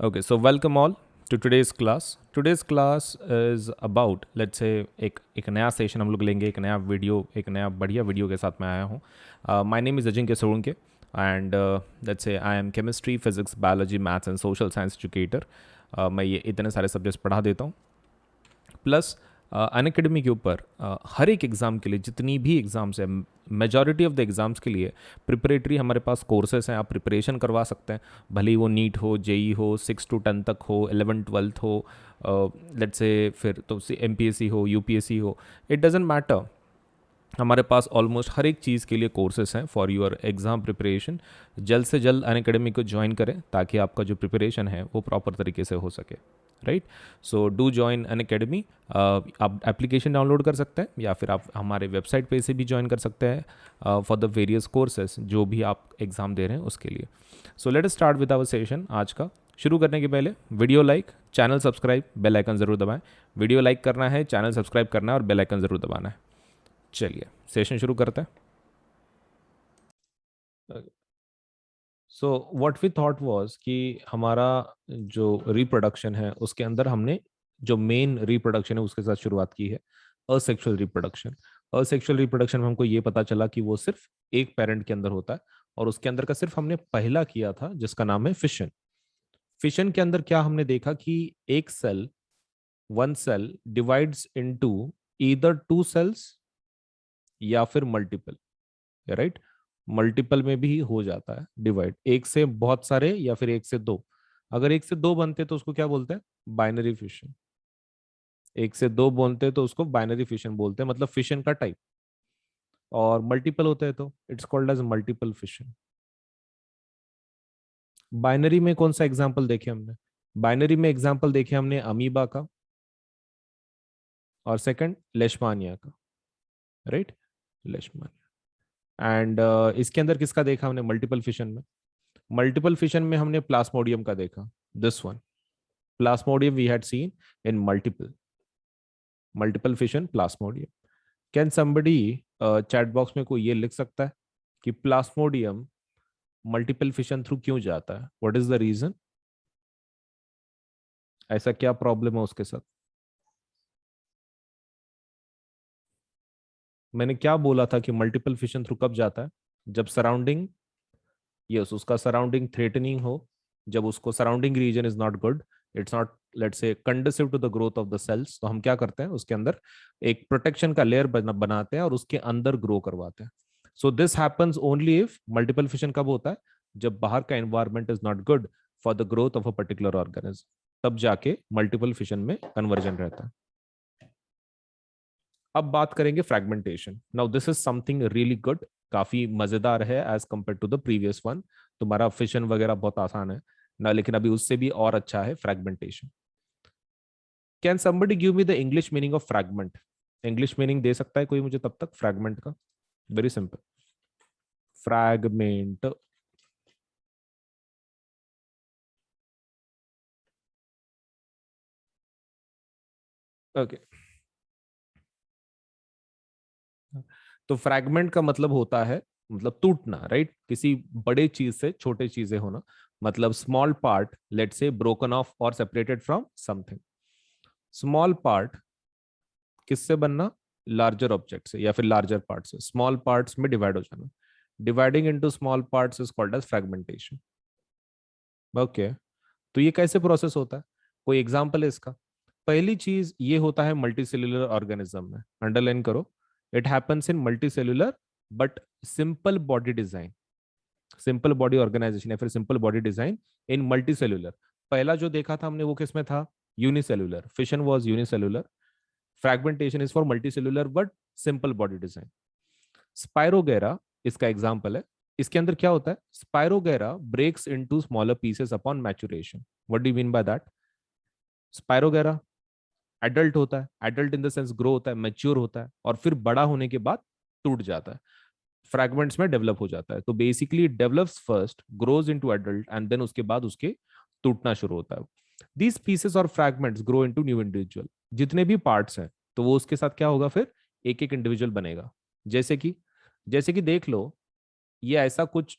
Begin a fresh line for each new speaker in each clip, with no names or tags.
Okay, so welcome all to today's class. Today's class is about, let's say, एक नया session हम लोग लेंगे, एक नया वीडियो, एक नया बढ़िया वीडियो के साथ मैं आया हूँ. My name is Ajinkya Solanke and let's say I am chemistry, physics, biology, maths and social science educator. मैं ये इतने सारे सब्जेक्ट्स पढ़ा देता हूँ. प्लस अनअकैडमी के ऊपर हर एक एग्ज़ाम के लिए जितनी भी एग्ज़ाम्स है, मेजॉरिटी ऑफ द एग्ज़ाम्स के लिए प्रिपरेटरी हमारे पास कोर्सेस हैं. आप प्रिपरेशन करवा सकते हैं, भले ही वो नीट हो, जेई हो, 6 to 10 तक हो, 11th 12th हो, लेट्स से फिर तो एमपीएससी हो, यूपीएससी हो, इट डजेंट मैटर. हमारे पास ऑलमोस्ट हर एक चीज़ के लिए कोर्सेस हैं फॉर योर एग्ज़ाम प्रिपरेशन. जल्द से जल्द अनअकैडमी को ज्वाइन करें ताकि आपका जो प्रिपरेशन है वो प्रॉपर तरीके से हो सके. Right, so do join Unacademy. आप एप्लीकेशन डाउनलोड कर सकते हैं या फिर आप हमारे वेबसाइट पे से भी ज्वाइन कर सकते हैं फॉर द वेरियस कोर्सेज जो भी आप एग्ज़ाम दे रहे हैं उसके लिए. So let us start with our session. आज का शुरू करने के पहले video like, channel subscribe, bell icon ज़रूर दबाएं. वीडियो लाइक करना है, चैनल सब्सक्राइब करना है और बेल आइकन ज़रूर दबाना है. चलिए सेशन शुरू करते हैं. So what we thought was कि हमारा जो रिप्रोडक्शन है उसके अंदर हमने जो मेन रिप्रोडक्शन है उसके साथ शुरुआत की है, असेक्सुअल रिप्रोडक्शन. असेक्सुअल रिप्रोडक्शन में हमको ये पता चला कि वो सिर्फ एक पेरेंट के अंदर होता है और उसके अंदर का सिर्फ हमने पहला किया था जिसका नाम है फिशन. फिशन के अंदर क्या हमने देखा कि एक cell, one cell divides into either two cells या फिर मल्टीपल. राइट, मल्टीपल में भी हो जाता है डिवाइड, एक से बहुत सारे या फिर एक से दो. अगर एक से दो बनते तो उसको क्या बोलते हैं? Binary fission. एक से दो बनते तो उसको बाइनरी फिशन बोलते हैं, मतलब फिशन का टाइप. और मल्टीपल होते हैं तो it's called as multiple fission. Binary में कौन सा एग्जाम्पल देखे हमने? बाइनरी में एग्जाम्पल देखे हमने अमीबा का और सेकंड लेशमानिया का. राइट, लेशमानिया. एंड इसके अंदर किसका देखा हमने मल्टीपल फिशन में? मल्टीपल फिशन में हमने प्लास्मोडियम का देखा, this one. Plasmodium we had seen in multiple fission Plasmodium. Can somebody chat box में कोई ये लिख सकता है कि प्लास्मोडियम मल्टीपल फिशन थ्रू क्यों जाता है? What is the reason? ऐसा क्या प्रॉब्लम है उसके साथ? मैंने क्या बोला था कि मल्टीपल फिशन थ्रू कब जाता है? जब सराउंडिंग, यस, उसका सराउंडिंग थ्रेटनिंग हो, जब उसको surrounding region is not good, it's not let's say conducive to the growth of the cells, तो हम क्या करते हैं उसके अंदर एक प्रोटेक्शन का लेयर बनाते हैं और उसके अंदर ग्रो करवाते हैं. So this happens only if multiple fission कब होता है? जब बाहर का environment is not good for the growth of a particular organism, तब जाके मल्टीपल फिशन में कन्वर्जन रहता है. अब बात करेंगे fragmentation. Now this is something really good, काफी मजेदार है as compare to the previous one. तुम्हारा फिशन वगैरह बहुत आसान है ना, लेकिन अभी उससे भी और अच्छा है fragmentation. Can somebody give me the English meaning of fragment? English meaning दे सकता है कोई मुझे तब तक फ्रैगमेंट का? Very simple, fragment. ओके, तो फ्रैगमेंट का मतलब होता है, मतलब टूटना. राइट, किसी बड़े चीज से छोटे चीजें होना, मतलब small part let say broken off और separated from something. Small part किससे बनना? लार्जर ऑब्जेक्ट से या फिर लार्जर पार्ट से. स्मॉल पार्ट्स में डिवाइड हो जाना, dividing into small parts is called as fragmentation. Okay, तो ये कैसे प्रोसेस होता है? कोई एग्जांपल है इसका? पहली चीज ये होता है मल्टीसेल्युलर ऑर्गेनिज्म में, अंडरलाइन करो. It happens in multicellular but simple body design, simple body organization या फिर simple body design in multicellular. पहला जो देखा था हमने वो किसमें था? Unicellular. Fission was unicellular, fragmentation is for multicellular but simple body design. Spirogyra इसका एग्जांपल है. इसके अंदर क्या होता है? Spirogyra breaks into smaller pieces upon maturation. What do you mean by that? स्पाइरोगेरा adult होता है, adult in the sense grow होता है, मैच्योर होता है और फिर बड़ा होने के बाद टूट जाता है, फ्रैगमेंट्स में डेवलप हो जाता है. तो basically develops first, grows into adult and then उसके बाद उसके टूटना शुरू होता है. दीज पीसेस और fragments grow into new individual. जितने भी पार्ट्स हैं तो वो उसके साथ क्या होगा? फिर एक एक इंडिविजुअल बनेगा. जैसे कि देख लो, ये ऐसा कुछ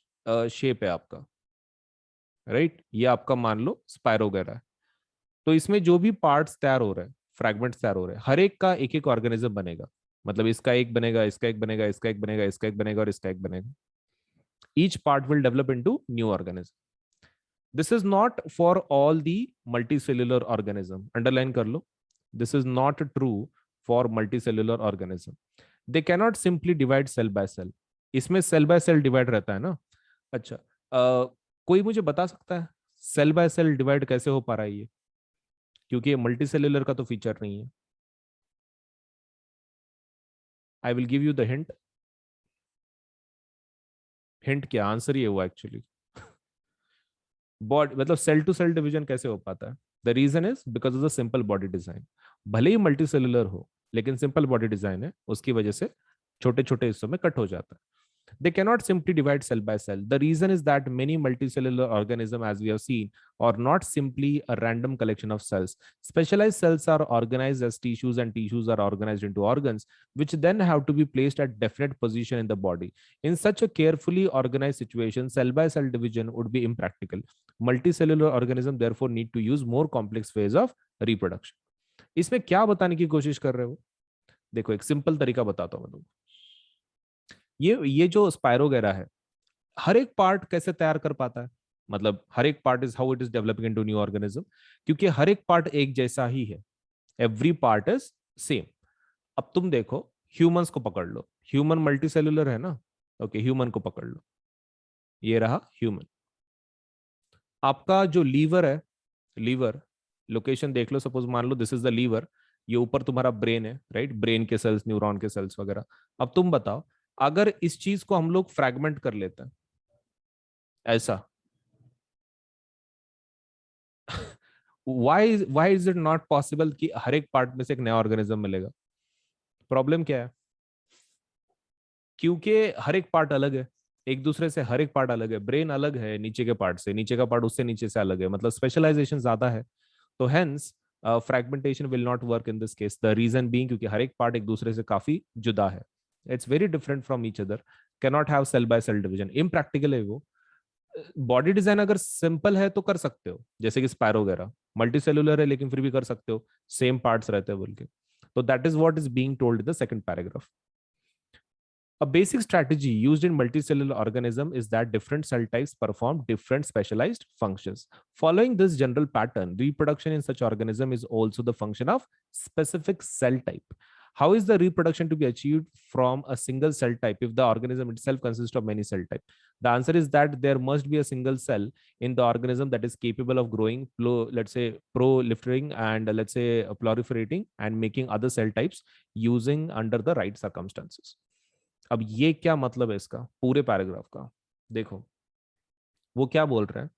शेप है आपका. राइट, ये आपका मान लो स्पायरोगेरा है। तो इसमें जो भी पार्ट्स तैयार हो रहे हैं, फ्रैगमेंट्स तैयार हो रहे हैं, हर एक का एक एक ऑर्गेनिज्म बनेगा। मतलब इसका एक बनेगा, इसका एक बनेगा, इसका एक बनेगा, इसका एक बनेगा और इसका एक बनेगा। Each part will develop into new organism. This is not for all the multicellular organism, underline कर लो। This is not true for multicellular organism. They cannot simply divide cell by cell. इसमें सेल बाय सेल डिवाइड रहता है ना। अच्छा, कोई मुझे बता सकता है सेल बाय सेल डिवाइड कैसे हो पा रहा है ये? क्योंकि ये मल्टी सेल्युलर का तो फीचर नहीं है। I will give you the hint. Hint क्या, आंसर ये हुआ एक्चुअली। बॉडी मतलब सेल टू सेल डिवीजन कैसे हो पाता है? The reason is because of the simple body design. भले ही मल्टी सेल्युलर हो, लेकिन सिंपल बॉडी डिजाइन है, उसकी वजह से छोटे छोटे हिस्सों में कट हो जाता है। They cannot simply divide cell by cell. The reason is that many multicellular organisms, as we have seen, are not simply a random collection of cells. Specialized cells are organized as tissues, and tissues are organized into organs, which then have to be placed at definite position in the body. In such a carefully organized situation, cell by cell division would be impractical. Multicellular organisms therefore need to use more complex ways of reproduction. इसमें क्या बताने की कोशिश कर रहे हो? देखो, एक सिंपल तरीका बताता हूं मैं तुमको। ये जो स्पायरोगेरा है, हर एक पार्ट कैसे तैयार कर पाता है? मतलब हर एक part is how it is developing into new organism, क्योंकि हर एक पार्ट एक जैसा ही है। Every part is same. अब तुम देखो, ह्यूमंस को पकड़ लो, ह्यूमन मल्टीसेल्युलर है ना। ओके, ह्यूमन को पकड़ लो, ये रहा ह्यूमन। आपका जो लीवर है, लीवर लोकेशन देख लो, सपोज मान लो दिस इज द लीवर। ये ऊपर तुम्हारा ब्रेन है, राइट, ब्रेन के सेल्स, न्यूरॉन के सेल्स वगैरह। अब तुम बताओ, अगर इस चीज को हम लोग फ्रैगमेंट कर लेते हैं ऐसा, why is it not possible कि हर एक पार्ट में से एक नया ऑर्गेनिज्म मिलेगा? प्रॉब्लम क्या है? क्योंकि हर एक पार्ट अलग है एक दूसरे से, हर एक पार्ट अलग है। ब्रेन अलग है नीचे के पार्ट से, नीचे का पार्ट उससे नीचे से अलग है, मतलब स्पेशलाइजेशन ज्यादा है। तो hence fragmentation will not work in this case. The reason being क्योंकि हर एक पार्ट एक दूसरे से काफी जुदा है। It's very different from each other. Cannot have cell by cell division, impractical है वो। बॉडी डिजाइन अगर सिंपल है तो कर सकते हो, जैसे कि स्पायरो वगैरह मल्टी सेलुलर है लेकिन फिर भी कर सकते हो, सेम पार्ट्स रहते हैं बोल के। तो that is what is being told in the second paragraph. A basic strategy used in multicellular organism is that different cell types perform different specialized functions. Following this general pattern, reproduction in such organism is also the function of specific cell type. How is the reproduction to be achieved from a single cell type if the organism itself consists of many cell types? The answer is that there must be a single cell in the organism that is capable of growing, let's say proliferating, and let's say proliferating and making other cell types using under the right circumstances. अब ये क्या मतलब है इसका पूरे paragraph का? देखो, वो क्या बोल रहे हैं,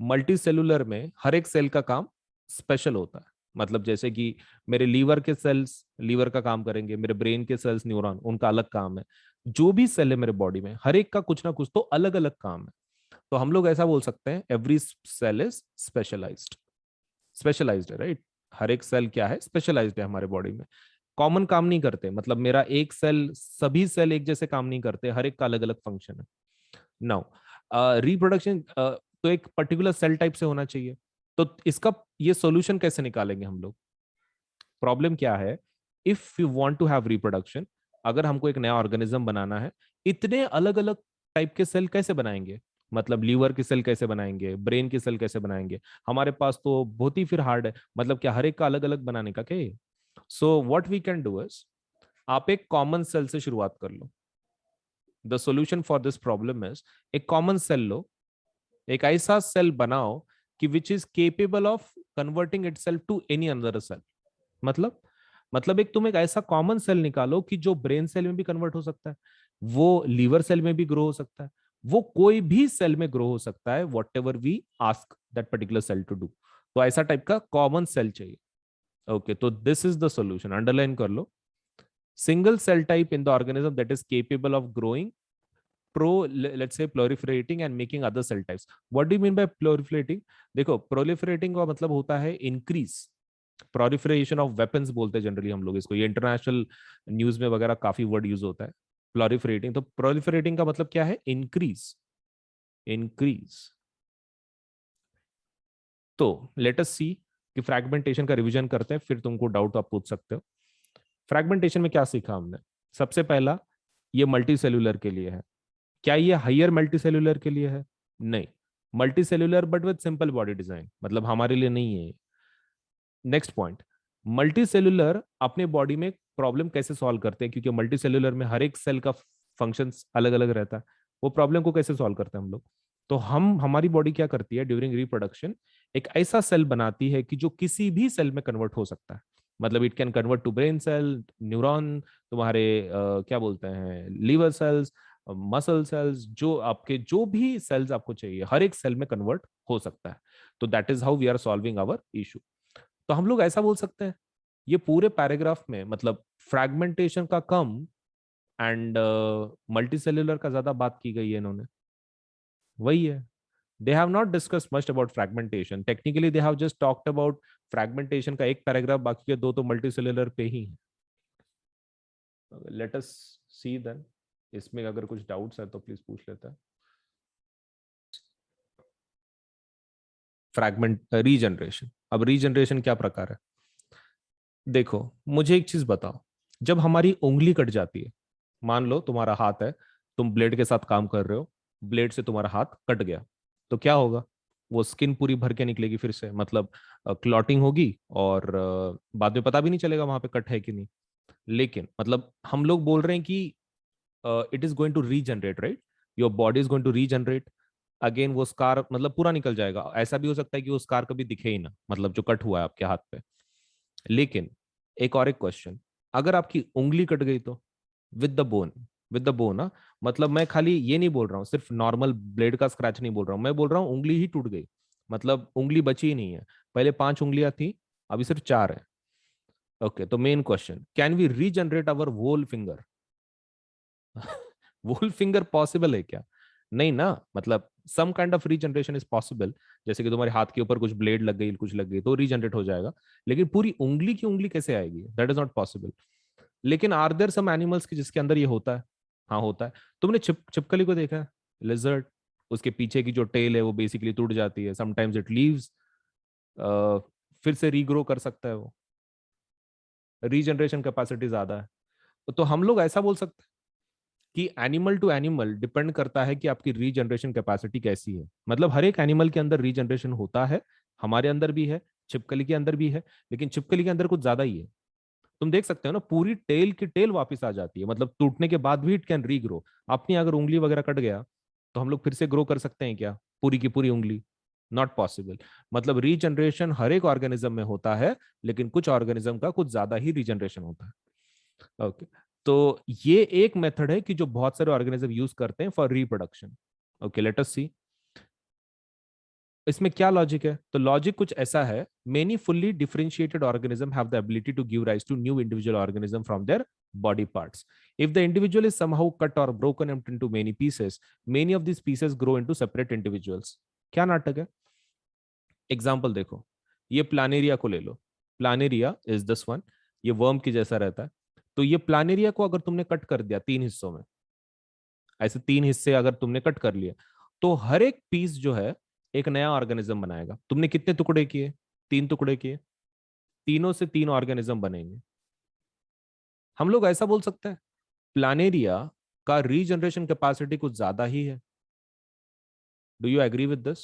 मल्टी सेलुलर में हर एक सेल का काम स्पेशल होता है। मतलब जैसे कि मेरे लीवर के सेल्स लीवर का काम करेंगे, मेरे ब्रेन के सेल्स न्यूरॉन उनका अलग काम है। जो भी सेल है मेरे बॉडी में, हर एक का कुछ ना कुछ तो अलग अलग काम है। तो हम लोग ऐसा बोल सकते हैं, every cell is specialised. Specialised है, राइट। हर एक सेल क्या है, स्पेशलाइज्ड है हमारे बॉडी में। कॉमन काम नहीं करते, मतलब मेरा एक सेल, सभी सेल एक जैसे काम नहीं करते, हर एक का अलग अलग फंक्शन है। नाउ रिप्रोडक्शन तो एक पर्टिकुलर सेल टाइप से होना चाहिए। तो इसका ये सॉल्यूशन कैसे निकालेंगे हम लोग? प्रॉब्लम क्या है, if you want to have reproduction, अगर हमको एक नया ऑर्गेनिज्म बनाना है, इतने अलग अलग टाइप के सेल कैसे बनाएंगे? मतलब लीवर की सेल कैसे बनाएंगे, ब्रेन की सेल कैसे बनाएंगे? हमारे पास तो बहुत ही फिर हार्ड है, मतलब क्या हर एक का अलग अलग बनाने का क्या? So what we can do is, आप एक कॉमन सेल से शुरुआत कर लो। The solution for this problem is, एक कॉमन सेल लो, एक ऐसा सेल बनाओ कि which is capable of converting itself to any another cell. मतलब एक तुम एक ऐसा कॉमन सेल निकालो कि जो ब्रेन सेल में भी कन्वर्ट हो सकता है, वो लीवर सेल में भी ग्रो हो सकता है, वो कोई भी सेल में ग्रो हो सकता है, whatever we ask that particular cell to do. तो ऐसा टाइप का कॉमन सेल चाहिए। ओके, तो this is the solution, underline कर लो। Single cell type in the organism that is capable of growing, let's say proliferating and making other cell types. What do you mean by proliferating? देखो, proliferating का मतलब होता है increase, proliferation of weapons बोलते हैं generally हम लोग इसको, ये इंटरनेशनल न्यूज में वगैरह काफी वर्ड यूज होता है proliferating। तो proliferating का मतलब क्या है? Increase, increase. तो लेट अस सी कि फ्रैगमेंटेशन का रिवीजन करते हैं, फिर तुमको डाउट आप पूछ सकते हो। फ्रैगमेंटेशन में क्या सीखा हमने? सबसे पहला, ये मल्टी सेल्यूलर के लिए है। क्या ये हायर मल्टी सेल्यूलर के लिए है? नहीं, multi cellular but with simple body design, मतलब हमारे लिए नहीं है। नेक्स्ट पॉइंट, मल्टी सेल्यूलर अपने बॉडी में प्रॉब्लम कैसे सॉल्व करते हैं, क्योंकि मल्टी सेल्यूलर में हर एक सेल का फंक्शन अलग अलग रहता है। वो प्रॉब्लम को कैसे सॉल्व करते हैं हम लोग? तो हमारी बॉडी क्या करती है ड्यूरिंग रिप्रोडक्शन, एक ऐसा सेल बनाती है कि जो किसी भी सेल में कन्वर्ट हो सकता है। मतलब it can convert to brain cell, neuron, तुम्हारे क्या बोलते हैं, लीवर सेल्स, मसल सेल्स, जो आपके जो भी सेल्स आपको चाहिए हर एक सेल में कन्वर्ट हो सकता है। तो that is how we are solving our issue. तो हम लोग ऐसा बोल सकते हैं, ये पूरे पैराग्राफ में मतलब फ्रैगमेंटेशन का कम एंड मल्टी सेल्यूलर का ज्यादा बात की गई है इन्होंने। वही है, they have not discussed much about fragmentation. Technically they have just talked about fragmentation का एक पैराग्राफ, बाकी के दो तो मल्टीसेल्युलर पे ही है। लेट अस सी देन, इसमें अगर कुछ डाउट्स है तो प्लीज पूछ लेता है। फ्रैगमेंट रीजनरेशन, अब रीजनरेशन क्या प्रकार है? देखो, मुझे एक चीज बताओ, जब हमारी उंगली कट जाती है, मान लो तुम्हारा हाथ है, तुम ब्लेड के साथ काम कर रहे हो, ब्लेड से तुम्हारा हाथ कट गया, तो क्या होगा? वो स्किन पूरी भर के निकलेगी फिर से, मतलब क्लॉटिंग होगी, और बाद में पता भी नहीं चलेगा वहां पे कट है कि नहीं। लेकिन मतलब हम लोग बोल रहे हैं कि it is going to regenerate, right? Your body is going to regenerate again. वो स्कार मतलब पूरा निकल जाएगा, ऐसा भी हो सकता है कि वो स्कार कभी दिखे ही ना, मतलब जो कट हुआ है आपके हाथ पे। लेकिन एक और एक क्वेश्चन, अगर आपकी उंगली कट गई तो? With the bone, with the bone ना, मतलब मैं खाली ये नहीं बोल रहा हूँ सिर्फ नॉर्मल ब्लेड का स्क्रैच नहीं बोल रहा हूँ, मैं बोल रहा हूँ उंगली ही टूट गई, मतलब उंगली बची ही नहीं है। पहले 5 उंगलियां थी, अभी सिर्फ 4 है। ओके, तो main question, can we regenerate our whole finger? Whole finger possible है क्या? नहीं ना, मतलब some kind of regeneration is possible. जैसे कि तुम्हारे हाथ के ऊपर कुछ ब्लेड लग गई, कुछ लग गई, तो रीजनरेट हो जाएगा। लेकिन पूरी उंगली की उंगली कैसे आएगी? That is not possible. लेकिन आर देयर सम एनिमल्स की जिसके अंदर ये होता है? हाँ होता है। तुमने छिपकली को देखा है? लिजर्ड, उसके पीछे की जो टेल है वो बेसिकली टूट जाती है, समटाइम्स इट लीव्स, फिर से रीग्रो कर सकता है वो, रीजनरेशन कैपेसिटी ज्यादा है। तो हम लोग ऐसा बोल सकते हैं कि एनिमल टू एनिमल डिपेंड करता है कि आपकी रीजनरेशन कैपेसिटी कैसी है। मतलब हर एक एनिमल के अंदर रीजनरेशन होता है, हमारे अंदर भी है, छिपकली के अंदर भी है, लेकिन छिपकली के अंदर कुछ ज्यादा ही है। तुम देख सकते हो ना, पूरी टेल की टेल वापस आ जाती है, मतलब टूटने के बाद भी इट कैन रीग्रो। अपनी अगर उंगली वगैरह कट गया तो हम लोग फिर से ग्रो कर सकते हैं क्या पूरी की पूरी उंगली? Not possible. मतलब रीजनरेशन हर एक ऑर्गेनिज्म में होता है, लेकिन कुछ ऑर्गेनिज्म का कुछ ज्यादा ही रीजनरेशन होता है। ओके, तो ये एक मेथड है कि जो बहुत सारे ऑर्गेनिज्म यूज करते हैं for reproduction. Okay, let us see इसमें क्या लॉजिक है। तो लॉजिक कुछ ऐसा है, many fully differentiated organism have the ability to give rise to new individual organism from their body parts. If the individual is somehow cut or broken up into many pieces, many of these pieces grow into separate individuals. क्या नाटक है? Example देखो, ये Planaria को ले लो। Planaria is this one, ये worm की जैसा रहता है। तो ये प्लानेरिया को अगर तुमने कट कर दिया 3 हिस्सों में, ऐसे 3 हिस्से अगर तुमने कट कर लिए, तो हर एक पीस जो है एक नया ऑर्गेनिज्म बनाएगा। तुमने कितने टुकड़े किए? 3 टुकड़े किए, तीनों से 3 ऑर्गेनिज्म बनेंगे। हम लोग ऐसा बोल सकते हैं, प्लानेरिया का रीजनरेशन कैपेसिटी कुछ ज्यादा ही है। Do you agree with this?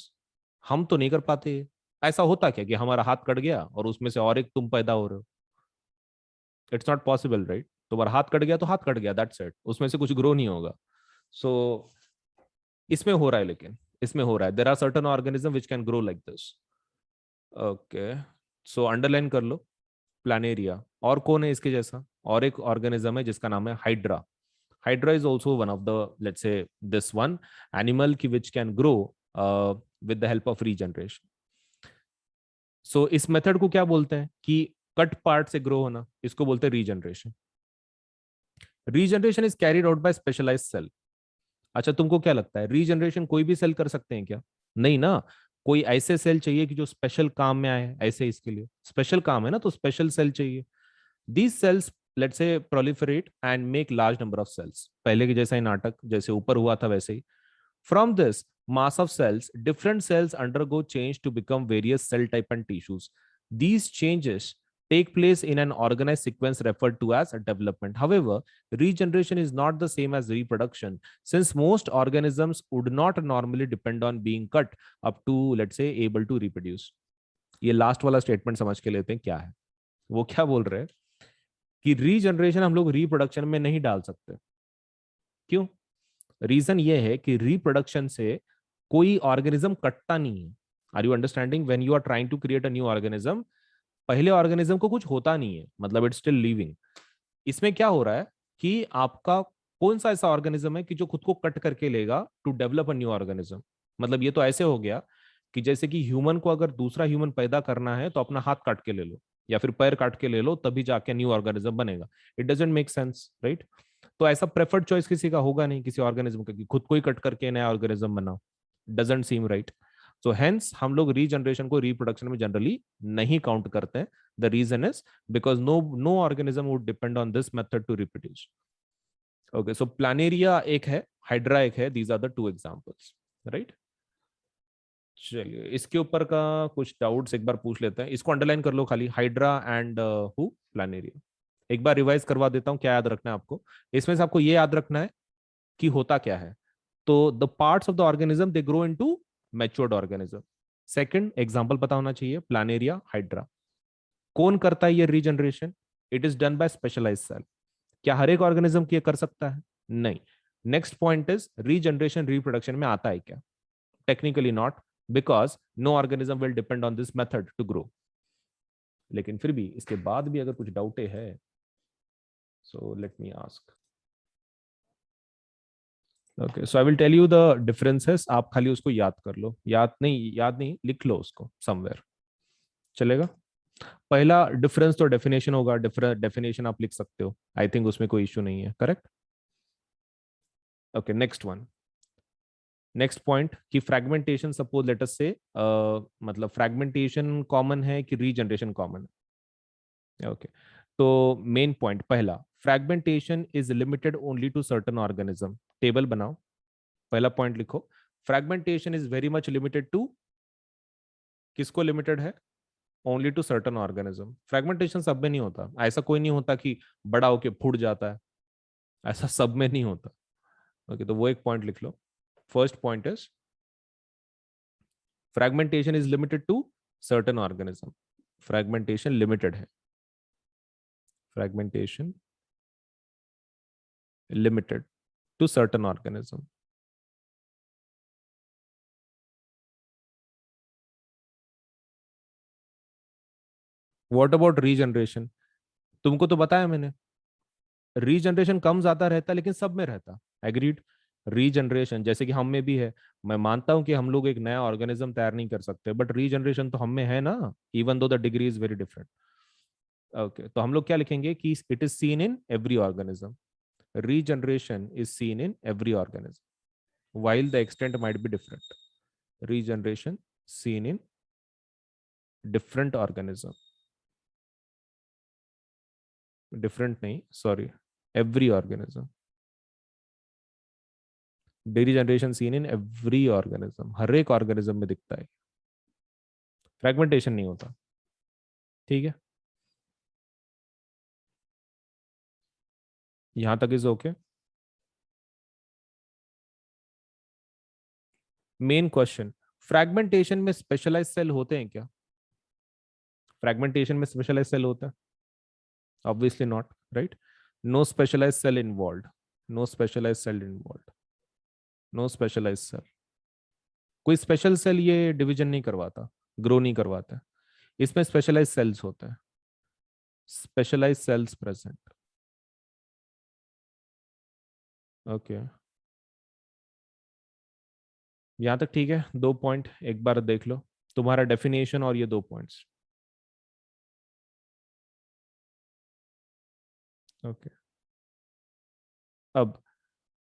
हम तो नहीं कर पाते। ऐसा होता क्या कि हमारा हाथ कट गया और उसमें से और एक तुम पैदा हो रहे हो? It's not possible, right? तुम्हारा हाथ कट गया तो हाथ कट गया, दैट्स इट, उसमें से कुछ ग्रो नहीं होगा। सो इसमें हो रहा है, लेकिन इसमें हो रहा है, there are certain organism which can grow like this. Okay, so underline कर लो प्लानेरिया। और कौन है इसके जैसा? और एक ऑर्गेनिज्म है जिसका नाम है hydra. Hydra is also one of the, let's say this one animal की which can grow with the help of regeneration. So इस मेथड को क्या बोलते हैं कि कट पार्ट से ग्रो होना, इसको बोलते हैं regeneration. Regeneration is carried out by specialised cell. अच्छा, तुमको क्या लगता है रीजनरेशन कोई भी सेल कर सकते हैं क्या? नहीं ना, कोई ऐसे सेल चाहिए कि जो स्पेशल काम में आए, ऐसे इसके लिए स्पेशल काम है ना, तो स्पेशल सेल चाहिए। These cells let's say proliferate and make large number of cells, पहले के जैसा ही नाटक, जैसे ऊपर हुआ था वैसे ही। From this mass of cells, different cells undergo change to become various cell type and tissues. These changes take place in an organized sequence referred to as a development. However, regeneration is not the same as reproduction, since most organisms would not normally depend on being cut up to, let's say, able to reproduce. ये last वाला statement समझ के लेते हैं क्या है। वो क्या बोल रहे हैं कि रीजनरेशन हम लोग रिप्रोडक्शन में नहीं डाल सकते। क्यों? रीजन ये है कि रिप्रोडक्शन से कोई ऑर्गेनिज्म कटता नहीं है। Are you understanding? When you are trying to create a new organism, पहले ऑर्गेनिज्म को कुछ होता नहीं है, मतलब इट्स स्टिल लिविंग। इसमें क्या हो रहा है कि आपका कौन सा ऐसा ऑर्गेनिज्म है कि जो खुद को कट करके लेगा to develop a new organism. मतलब ये तो ऐसे हो गया कि जैसे कि ह्यूमन को अगर दूसरा ह्यूमन पैदा करना है तो अपना हाथ काट के ले लो या फिर पैर काट के ले लो, तभी जाके न्यू ऑर्गेनिज्म बनेगा। It doesn't make sense, right? तो ऐसा प्रेफर्ड चॉइस किसी का होगा नहीं, किसी ऑर्गेनिज्म का, कि खुद को ही कट करके नया ऑर्गेनिज्म बनाओ। Doesn't seem right. So hence हम लोग रीजनरेशन को रिप्रोडक्शन में जनरली नहीं काउंट करते हैं। The reason is because no organism would depend on this method to reproduce. Okay, so planaria एक है, हाइड्रा एक है, these are the two examples, right? चलिए, इसके ऊपर का कुछ डाउट्स एक बार पूछ लेते हैं। इसको अंडरलाइन कर लो खाली, हाइड्रा एंड हु, प्लानेरिया। एक बार रिवाइज करवा देता हूं, क्या याद रखना है आपको। इसमें से आपको ये याद रखना है कि होता क्या है। तो the parts of the organism they grow into matured organism. Second example पता होना चाहिए, प्लानेरिया, हाइड्रा। कौन करता है ये regeneration? It is done by specialised cell. क्या हर एक ऑर्गेनिज्म ये कर सकता है? नहीं। Next point is regeneration reproduction में आता है क्या? Technically not, because no organism will depend on this method to grow. लेकिन फिर भी इसके बाद भी अगर कुछ डाउट है, so let me ask. Okay, so I will tell you the differences, आप खाली उसको याद कर लो। याद नहीं, लिख लो उसको समवेयर, चलेगा? पहला डिफरेंस तो डेफिनेशन होगा, डिफरेंट डेफिनेशन आप लिख सकते हो, आई थिंक उसमें कोई इश्यू नहीं है, correct? Okay, next one, next point कि fragmentation, suppose let us say मतलब फ्रैगमेंटेशन कॉमन है कि रीजनरेशन कॉमन है? ओके, तो मेन पॉइंट पहला, fragmentation is limited only to certain organism. Table बनाओ, पहला पॉइंट लिखो, fragmentation is very much limited to, किसको लिमिटेड है? Only to certain organism. Fragmentation सब में नहीं होता, ऐसा कोई नहीं होता कि बड़ा होके फूट जाता है, ऐसा सब में नहीं होता। ओके, तो वो एक पॉइंट लिख लो। First point is fragmentation is limited to certain organism. Fragmentation limited है, fragmentation limited to certain organism. What about regeneration? तुमको तो बताया मैंने, रीजनरेशन कम ज्यादा रहता लेकिन सब में रहता। एग्रीड? रीजनरेशन जैसे कि हम में भी है, मैं मानता हूं कि हम लोग एक नया ऑर्गेनिज्म तैयार नहीं कर सकते, बट रीजनरेशन तो हम में है ना, even though the degree is very different. Okay, तो हम लोग क्या लिखेंगे कि it is seen in every organism. Regeneration is seen in every organism while the extent might be different. Regeneration seen in different organism, different नहीं, sorry, every organism. Regeneration seen in every organism, हर एक organism में दिखता है, fragmentation नहीं होता। ठीक है, यहां तक is okay. Main question, fragmentation में स्पेशलाइज सेल होते हैं क्या? फ्रेगमेंटेशन में स्पेशलाइज सेल होता है? Obviously not, right? No specialise cell involve, no specialise cell involve, no specialise cell. कोई स्पेशल सेल ये डिवीजन नहीं करवाता, ग्रो नहीं करवाता। इसमें स्पेशलाइज सेल्स होते हैं, स्पेशलाइज सेल्स प्रेजेंट। ओके, यहां तक ठीक है। दो पॉइंट एक बार देख लो, तुम्हारा डेफिनेशन और ये दो पॉइंट्स। ओके, अब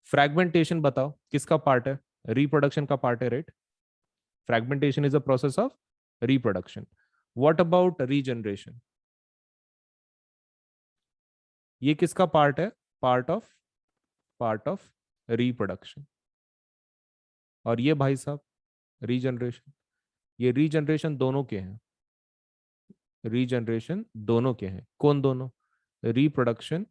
फ्रैगमेंटेशन बताओ किसका पार्ट है? रिप्रोडक्शन का पार्ट है, right? Fragmentation is a process of reproduction. What about regeneration? ये किसका पार्ट है? Part of reproduction. और ये भाई साहब रीजनरेशन। ये रीजनरेशन दोनों के हैं, रीजनरेशन दोनों के हैं। कौन दोनों? Reproduction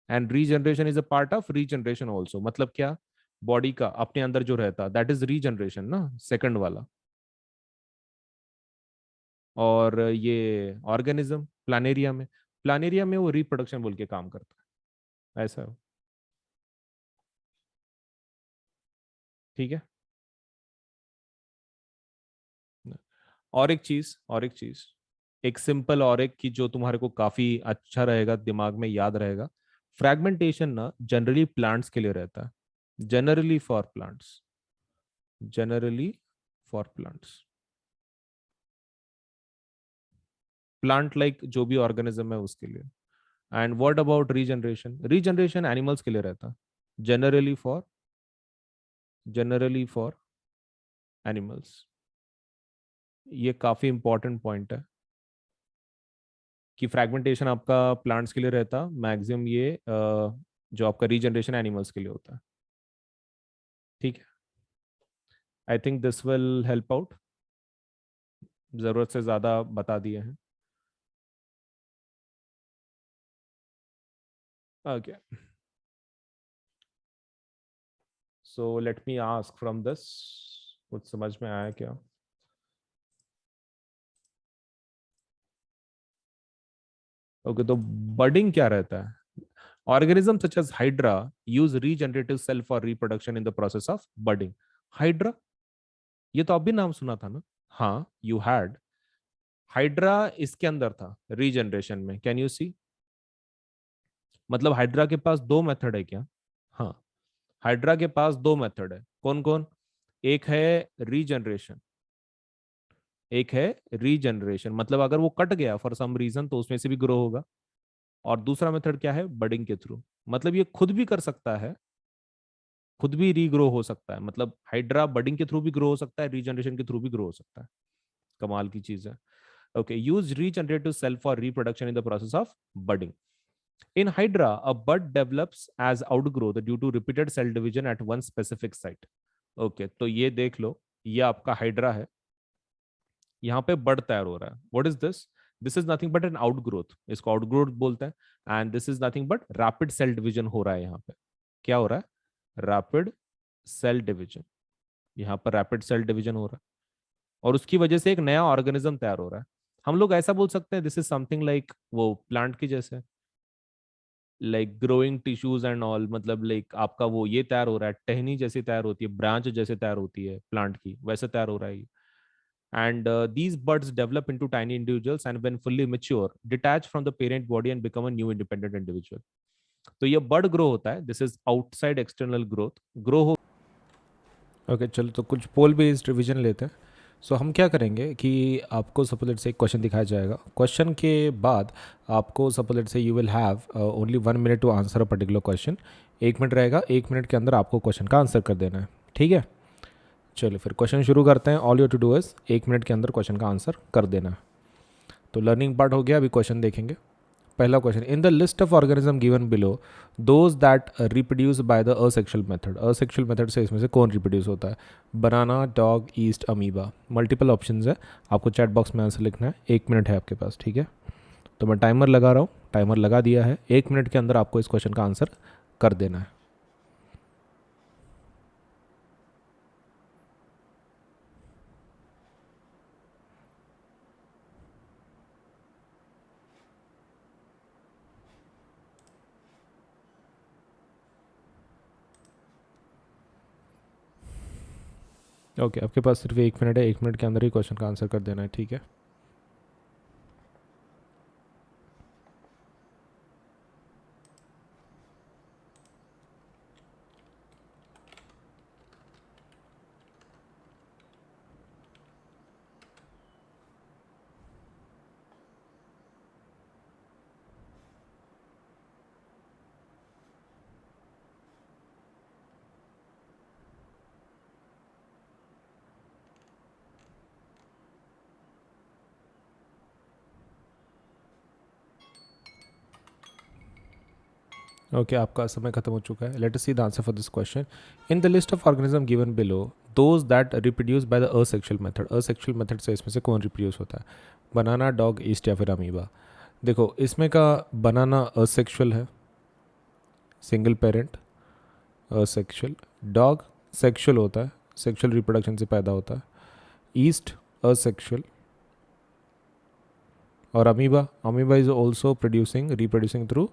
and regeneration is a part of regeneration also. मतलब क्या? बॉडी का अपने अंदर जो रहता, दैट इज रीजनरेशन ना, सेकंड वाला। और ये ऑर्गेनिज्म प्लानेरिया में वो रिप्रोडक्शन बोल के काम करता है, ऐसा है। ठीक है। और एक चीज एक सिंपल और एक की जो तुम्हारे को काफी अच्छा रहेगा, दिमाग में याद रहेगा। फ्रैगमेंटेशन ना जनरली प्लांट्स के लिए रहता है, generally for plants, generally for plants. Plant like जो भी ऑर्गेनिज्म है उसके लिए। And what about regeneration? Regeneration animals के लिए रहता है, generally for, generally for animals. ये काफी इंपॉर्टेंट पॉइंट है कि फ्रैगमेंटेशन आपका प्लांट्स के लिए रहता, मैक्सिमम ये जो आपका रीजनरेशन एनिमल्स के लिए होता है। ठीक है। I think this will help out. जरूरत से ज्यादा बता दिए हैं। Okay, so let me ask from this, कुछ समझ में आया क्या? ओके, तो बडिंग क्या रहता है? Organism such as hydra use regenerative cell for reproduction in the process of budding. Hydra, ये तो आप भी नाम सुना था ना? हाँ, यू हैड। हाइड्रा इसके अंदर था रीजनरेशन में, कैन यू सी? मतलब हाइड्रा के पास दो मेथड है क्या? हाँ, हाइड्रा के पास दो मेथड है। कौन कौन? एक है रीजनरेशन, एक है रीजनरेशन, मतलब अगर वो कट गया फॉर सम रीजन तो उसमें से भी ग्रो होगा। और दूसरा मेथड क्या है? बडिंग के थ्रू। मतलब ये खुद भी कर सकता है, खुद भी रीग्रो हो सकता है। मतलब हाइड्रा बडिंग के थ्रू भी ग्रो हो सकता है, रीजनरेशन के थ्रू भी ग्रो हो सकता है। कमाल की चीज है। Okay, use regenerative cell for reproduction in the process of budding. In Hydra, a bud develops as outgrowth due to repeated cell division at one specific site. Okay, तो ये देख लो, ये आपका हाइड्रा है, यहाँ पे बड तैयार हो रहा है। What is this? This is nothing but an outgrowth, इसको आउटग्रोथ बोलते हैं। And this is nothing but rapid cell division हो रहा है यहाँ पे। क्या हो रहा है? Rapid cell division. यहाँ पर रैपिड सेल डिवीजन हो रहा है और उसकी वजह से एक नया ऑर्गेनिज्म तैयार हो रहा है। हम लोग ऐसा बोल सकते हैं, दिस इज समथिंग लाइक वो प्लांट की जैसे, like growing tissues and all. मतलब लाइक आपका वो ये तैयार हो रहा है, टहनी जैसी तैयार होती है, ब्रांच जैसे तैयार होती है प्लांट की, वैसे तैयार हो रहा है ये। And these buds develop into tiny individuals and when fully mature detach from the parent body and become a new independent individual. तो ये बड ग्रो होता है, this is outside external growth, grow हो। ओके, चलो तो कुछ पोल बेस्ड रिवीजन लेते हैं। सो हम क्या करेंगे कि आपको सपोज से एक क्वेश्चन दिखाया जाएगा, क्वेश्चन के बाद आपको suppose say you will have only 1 minute to answer a particular question. 1 minute रहेगा, 1 मिनट के अंदर आपको क्वेश्चन का आंसर कर देना है। ठीक है, चलिए फिर क्वेश्चन शुरू करते हैं। All you to do is 1 minute के अंदर क्वेश्चन का आंसर कर देना है। तो लर्निंग पार्ट हो गया, अभी क्वेश्चन देखेंगे। पहला question, in the list of organism given below those that reproduce by the asexual method. Asexual method से इसमें से कौन रिप्रोड्यूस होता है? Banana, dog, yeast, amoeba. Multiple options है, आपको चैट बॉक्स में आंसर लिखना है। 1 मिनट है आपके पास, ठीक है? तो मैं टाइमर लगा रहा हूँ, टाइमर लगा दिया है। 1 मिनट के अंदर आपको इस क्वेश्चन का आंसर कर देना है। ओके, आपके पास सिर्फ 1 मिनट है, 1 मिनट के अंदर ही क्वेश्चन का आंसर कर देना है, ठीक है? ओके आपका समय खत्म हो चुका है. Let us see the answer for this question. In the list of organism given below, those that reproduce by the asexual method, asexual method से इसमें से कौन रिप्रोड्यूस होता है? बनाना, डॉग, ईस्ट या फिर अमीबा. देखो इसमें का बनाना असेक्सुअल है, single parent, asexual. Dog sexual होता है, सेक्सुअल रिप्रोडक्शन से पैदा होता है. Yeast asexual. और amoeba, amoeba is also producing, reproducing through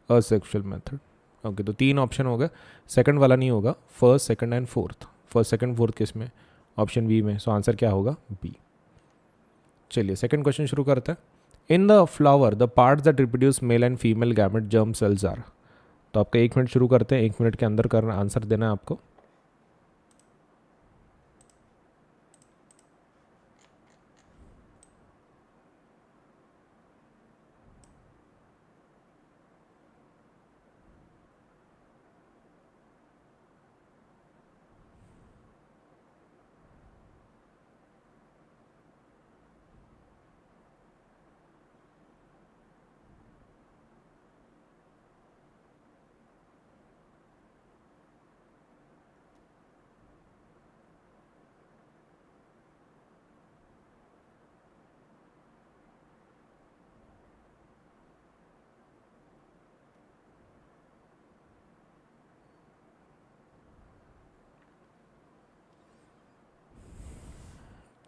asexual method. Okay तो 3 ऑप्शन हो गए. सेकंड वाला नहीं होगा, first second and fourth. First second fourth किस में? ऑप्शन बी में. सो आंसर क्या होगा? बी. चलिए सेकंड क्वेश्चन शुरू करते हैं. In the flower the parts that reproduce male and female gamete germ cells are. तो आपका 1 मिनट शुरू करते हैं. 1 मिनट के अंदर करना, आंसर देना है आपको.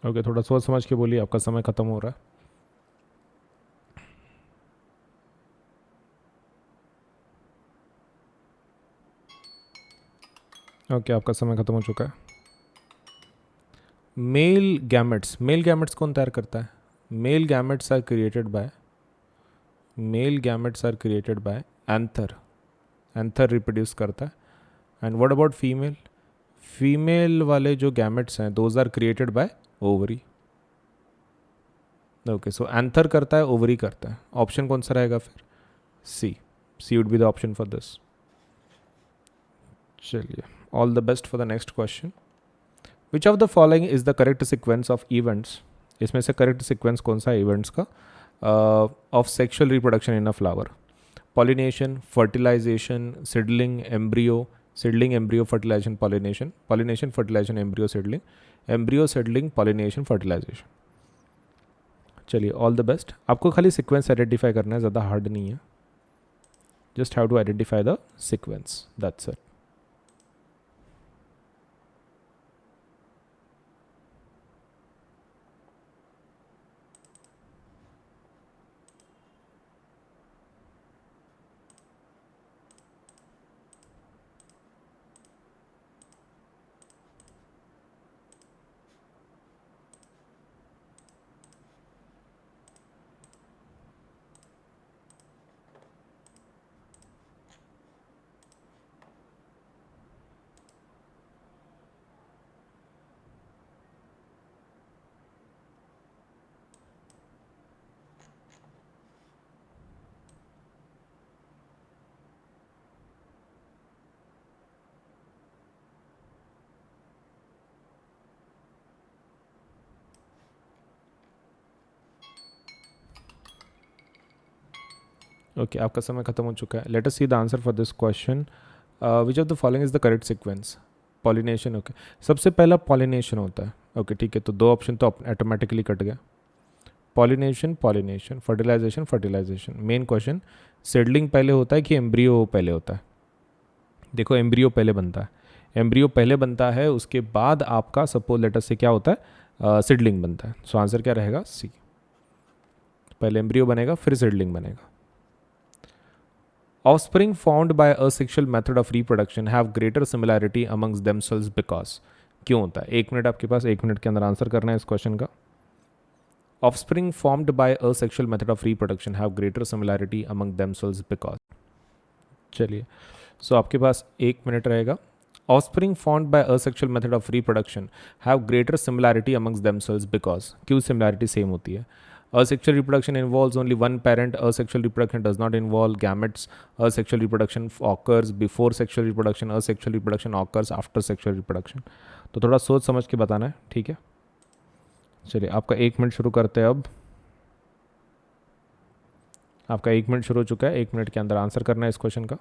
ओके थोड़ा सोच समझ के बोलिए, आपका समय खत्म हो रहा है. ओके आपका समय खत्म हो चुका है. मेल गैमेट्स कौन तैयार करता है? Male gametes are created by, male gametes are created by anther. Anther reproduce करता है. And what about female? Female वाले जो गैमेट्स हैं those are created by ovary. Okay so anther करता है, ओवरी करता है. ऑप्शन कौन सा रहेगा फिर? C. C would be the option for this. चलिए all the best for the next question. Which of the following is the correct sequence of events? इसमें से करेक्ट सिक्वेंस कौन सा है इवेंट्स का of sexual reproduction in a flower? Pollination, fertilization, seedling, embryo, seedling embryo fertilization pollination, pollination fertilization embryo seedling, embryo seedling pollination fertilization. चलिए all the best. आपको खाली sequence identify करना है, ज़्यादा हार्ड नहीं है. Just have to identify the sequence, that's it. Okay आपका समय खत्म हो चुका है. Let us see the answer for this question. Which of the following is the correct sequence? Pollination. Okay सबसे पहला पॉलिनेशन होता है. ओके ठीक है तो 2 ऑप्शन तो ऑटोमेटिकली कट गया. Pollination, pollination, fertilisation, fertilisation. Main question seedling पहले होता है कि एम्ब्रियो पहले होता है? देखो एम्ब्रियो पहले बनता है. एम्ब्रियो पहले बनता है, उसके बाद आपका सपोज लेटर से क्या होता है, सीडलिंग बनता है. सो आंसर क्या रहेगा? सी. पहले एम्ब्रियो बनेगा फिर सीडलिंग बनेगा. Offspring formed by asexual method of reproduction have greater similarity amongst themselves because. क्यों होता है? 1 मिनट आपके पास, 1 मिनट के अंदर आंसर करना है इस क्वेश्चन का. Offspring formed by asexual method of reproduction have greater similarity among themselves because. चलिए सो आपके पास 1 मिनट रहेगा. Offspring formed by asexual method of reproduction have greater similarity amongst themselves because. क्यों सिमिलैरिटी सेम होती है? Asexual reproduction involves only one parent. Asexual reproduction does not involve gametes. Asexual reproduction occurs before sexual reproduction. Asexual reproduction occurs after sexual reproduction. तो थोड़ा सोच समझ के बताना है, ठीक है. चलिए आपका 1 मिनट शुरू करते हैं अब. आपका 1 मिनट शुरू हो चुका है. 1 मिनट के अंदर आंसर करना है इस क्वेश्चन का.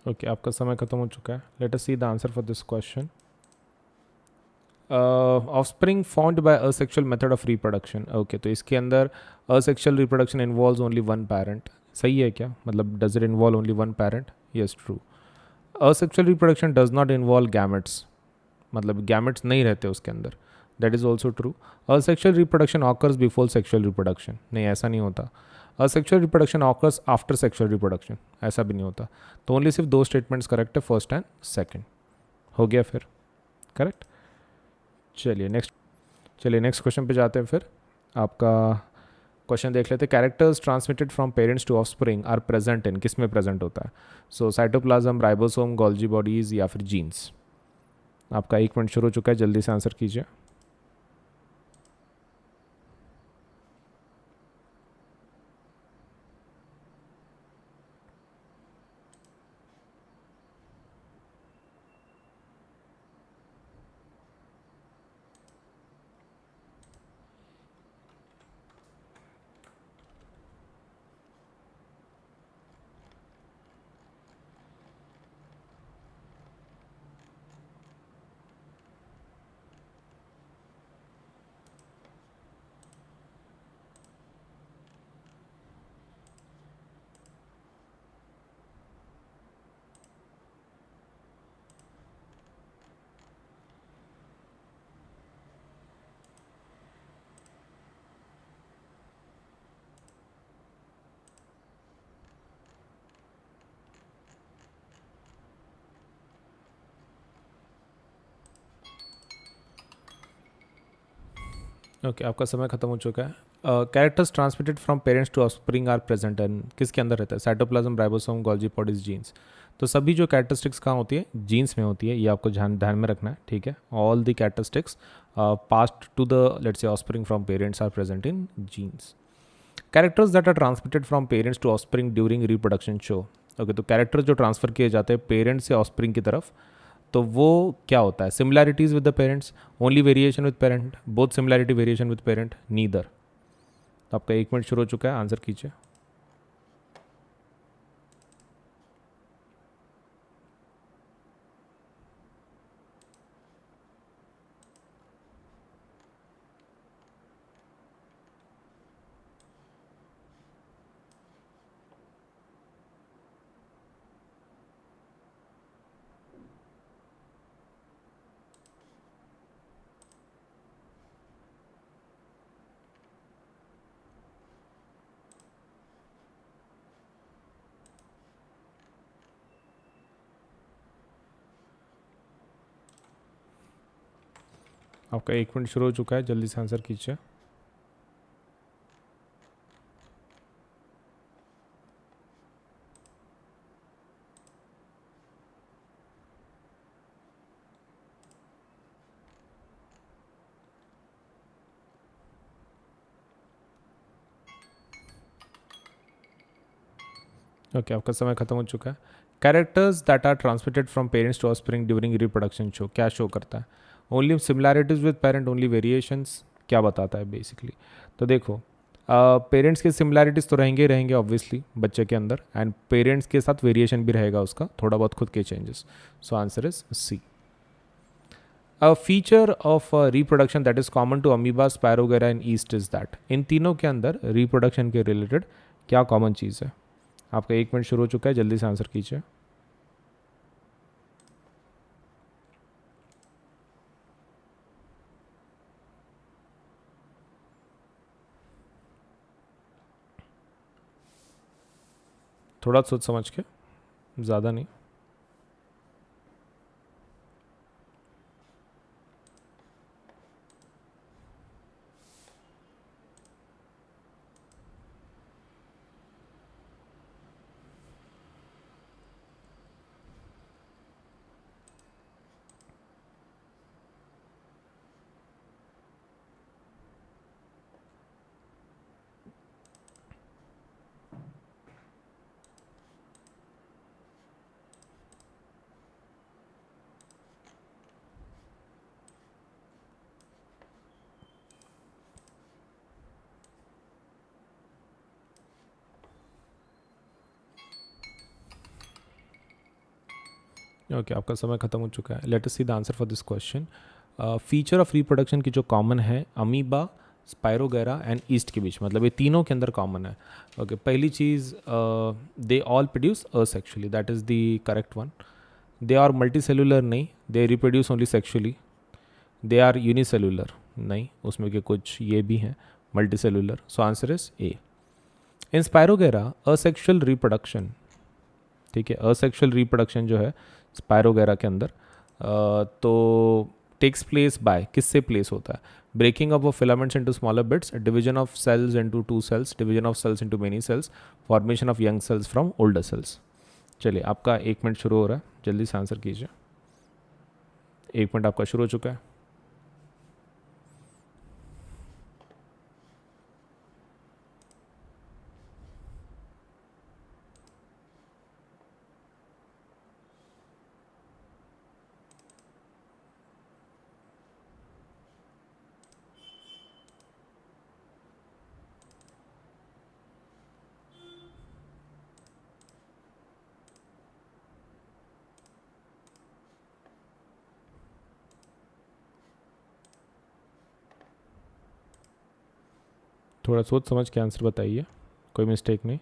ओके, आपका समय खत्म हो चुका है. Let us see the answer for this question. Offspring found by asexual method of reproduction. Okay, तो इसके अंदर asexual reproduction involves only one parent. सही है क्या? मतलब does it involve only one parent? Yes, true. Asexual reproduction does not involve gametes, मतलब gametes नहीं रहते उसके अंदर. That is also true. Asexual reproduction occurs before sexual reproduction. नहीं, ऐसा नहीं होता. Asexual reproduction occurs after sexual reproduction. ऐसा भी नहीं होता. तो ओनली सिर्फ दो स्टेटमेंट्स करेक्ट है, फर्स्ट एंड सेकंड. हो गया फिर करेक्ट. चलिए नेक्स्ट क्वेश्चन पे जाते हैं फिर. आपका क्वेश्चन देख लेते हैं. Characters transmitted from parents to offspring are present in, किस में प्रेजेंट होता है? So cytoplasm, ribosome, Golgi bodies या फिर जीन्स. आपका 1 मिनट शुरू हो चुका है, जल्दी से आंसर कीजिए. ओके, आपका समय खत्म हो चुका है. Characters transmitted from parents to offspring are present and किसके अंदर रहता है? Cytoplasm, ribosome, Golgi bodies, genes. तो सभी जो कैरेक्टरिस्टिक्स कहाँ होती है? जीन्स में होती है. ये आपको ध्यान ध्यान में रखना है, ठीक है. All the characteristics passed to the let's say offspring from parents are present in genes. Characters that are transmitted from parents to offspring during reproduction show. Okay, तो कैरेक्टर जो ट्रांसफर किए जाते हैं पेरेंट्स से ऑफस्प्रिंग की तरफ, तो वो क्या होता है? Similarities with the parents, only variation with parent, both similarity variation with parent, neither. तो आपका 1 मिनट शुरू हो चुका है, आंसर कीजिए. आपका 1 मिनट शुरू हो चुका है, जल्दी से आंसर कीजिए. ओके, आपका समय खत्म हो चुका है. Characters that are transmitted from parents to offspring during reproduction show, क्या शो करता है? Only similarities with parent, only variations, क्या बताता है बेसिकली? तो देखो, पेरेंट्स के सिमिलैरिटीज़ तो रहेंगे ही रहेंगे ऑब्वियसली बच्चे के अंदर, एंड पेरेंट्स के साथ वेरिएशन भी रहेगा उसका, थोड़ा बहुत खुद के changes. So answer is C. A feature of reproduction that is common to amoeba, spirogyra and yeast is that. इन तीनों के अंदर रिप्रोडक्शन के रिलेटेड क्या कॉमन चीज़ है? आपका 1 मिनट शुरू हो चुका है, जल्दी से आंसर कीजिए. थोड़ा सोच समझ के, ज़्यादा नहीं. ओके, आपका समय खत्म हो चुका है. Let us see the answer for this question. Feature of reproduction की जो कॉमन है, अमीबा, स्पायरोगैरा एंड ईस्ट के बीच, मतलब ये तीनों के अंदर कॉमन है. ओके, पहली चीज़, they all produce asexually, that is the correct one. They are multicellular, नहीं. They reproduce only sexually. They are unicellular, नहीं, उसमें के कुछ ये भी हैं multicellular. So answer is A. In spirogyra asexual reproduction, ठीक है, असेक्सुअल रिप्रोडक्शन जो है स्पायरोगैरा के अंदर, तो टेक्स प्लेस बाय, किससे प्लेस होता है? Breaking up of filaments into smaller bits, division of cells into two cells, division of cells into many cells, formation of young cells from older cells. चलिए, आपका 1 minute शुरू हो रहा है, जल्दी से आंसर कीजिए. 1 मिनट आपका शुरू हो चुका है. थोड़ा सोच समझ के आंसर बताइए, कोई मिस्टेक नहीं.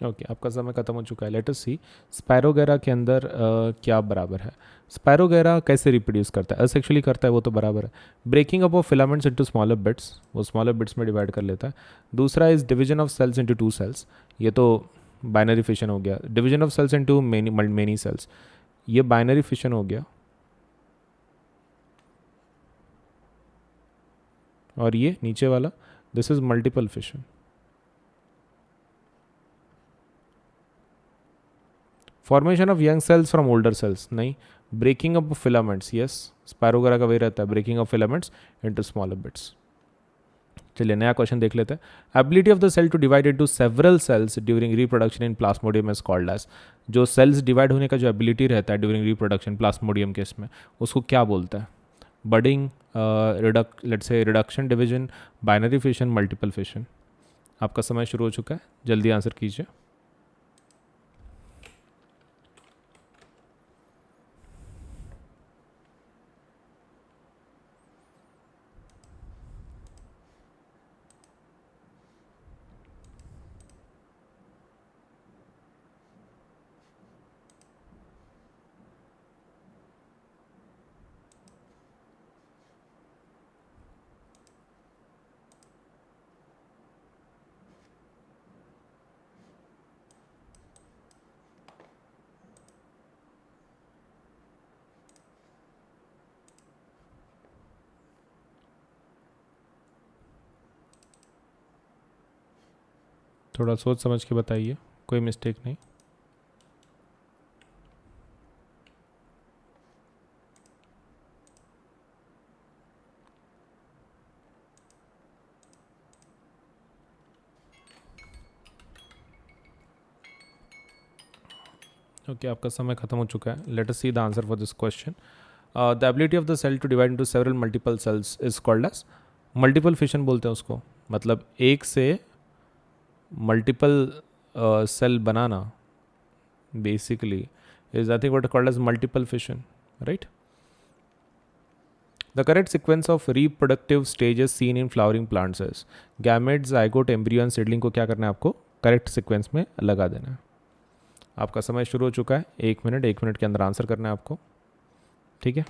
ओके, आपका समय खत्म हो चुका है. लेट अस सी स्पायरोगैरा के अंदर क्या बराबर है. स्पायरोगैरा कैसे रिप्रोड्यूस करता है? असेक्सुअली करता है, वो तो बराबर है. Breaking up of filaments into smaller bits, वो स्मॉलर बिट्स में डिवाइड कर लेता है. दूसरा is division of cells into two cells, ये तो बाइनरी फिशन हो गया. Division of cells into many cells, ये बाइनरी फिशन हो गया. और ये नीचे वाला, this is multiple fission. Formation of young cells from older cells, नहीं. Breaking up filaments, yes, spirogyra का वही रहता है, breaking of filaments into smaller bits. चलिए, नया क्वेश्चन देख लेते हैं. Ability of the cell to divide into several cells during reproduction in plasmodium is called as. जो सेल्स डिवाइड होने का जो एबिलिटी रहता है ड्यूरिंग रिप्रोडक्शन प्लास्मोडियम के इसमें, उसको क्या बोलता है? Budding, let's say reduction, division, binary fission, multiple fission. आपका समय शुरू हो चुका है, जल्दी आंसर कीजिए. थोड़ा सोच समझ के बताइए, कोई मिस्टेक नहीं. ओके, आपका समय खत्म हो चुका है. Let us see the answer for this question. The ability of the cell to divide into several multiple cells is called as multiple fission, बोलते हैं उसको. मतलब एक से मल्टीपल सेल बनाना basically is I think what called as multiple fission, right. The correct sequence of reproductive stages seen in flowering plants is gametes, zygote, embryo and seedling को क्या करना है आपको? करेक्ट सीक्वेंस में लगा देना है. आपका समय शुरू हो चुका है. 1 मिनट, 1 मिनट के अंदर आंसर करना है आपको, ठीक है.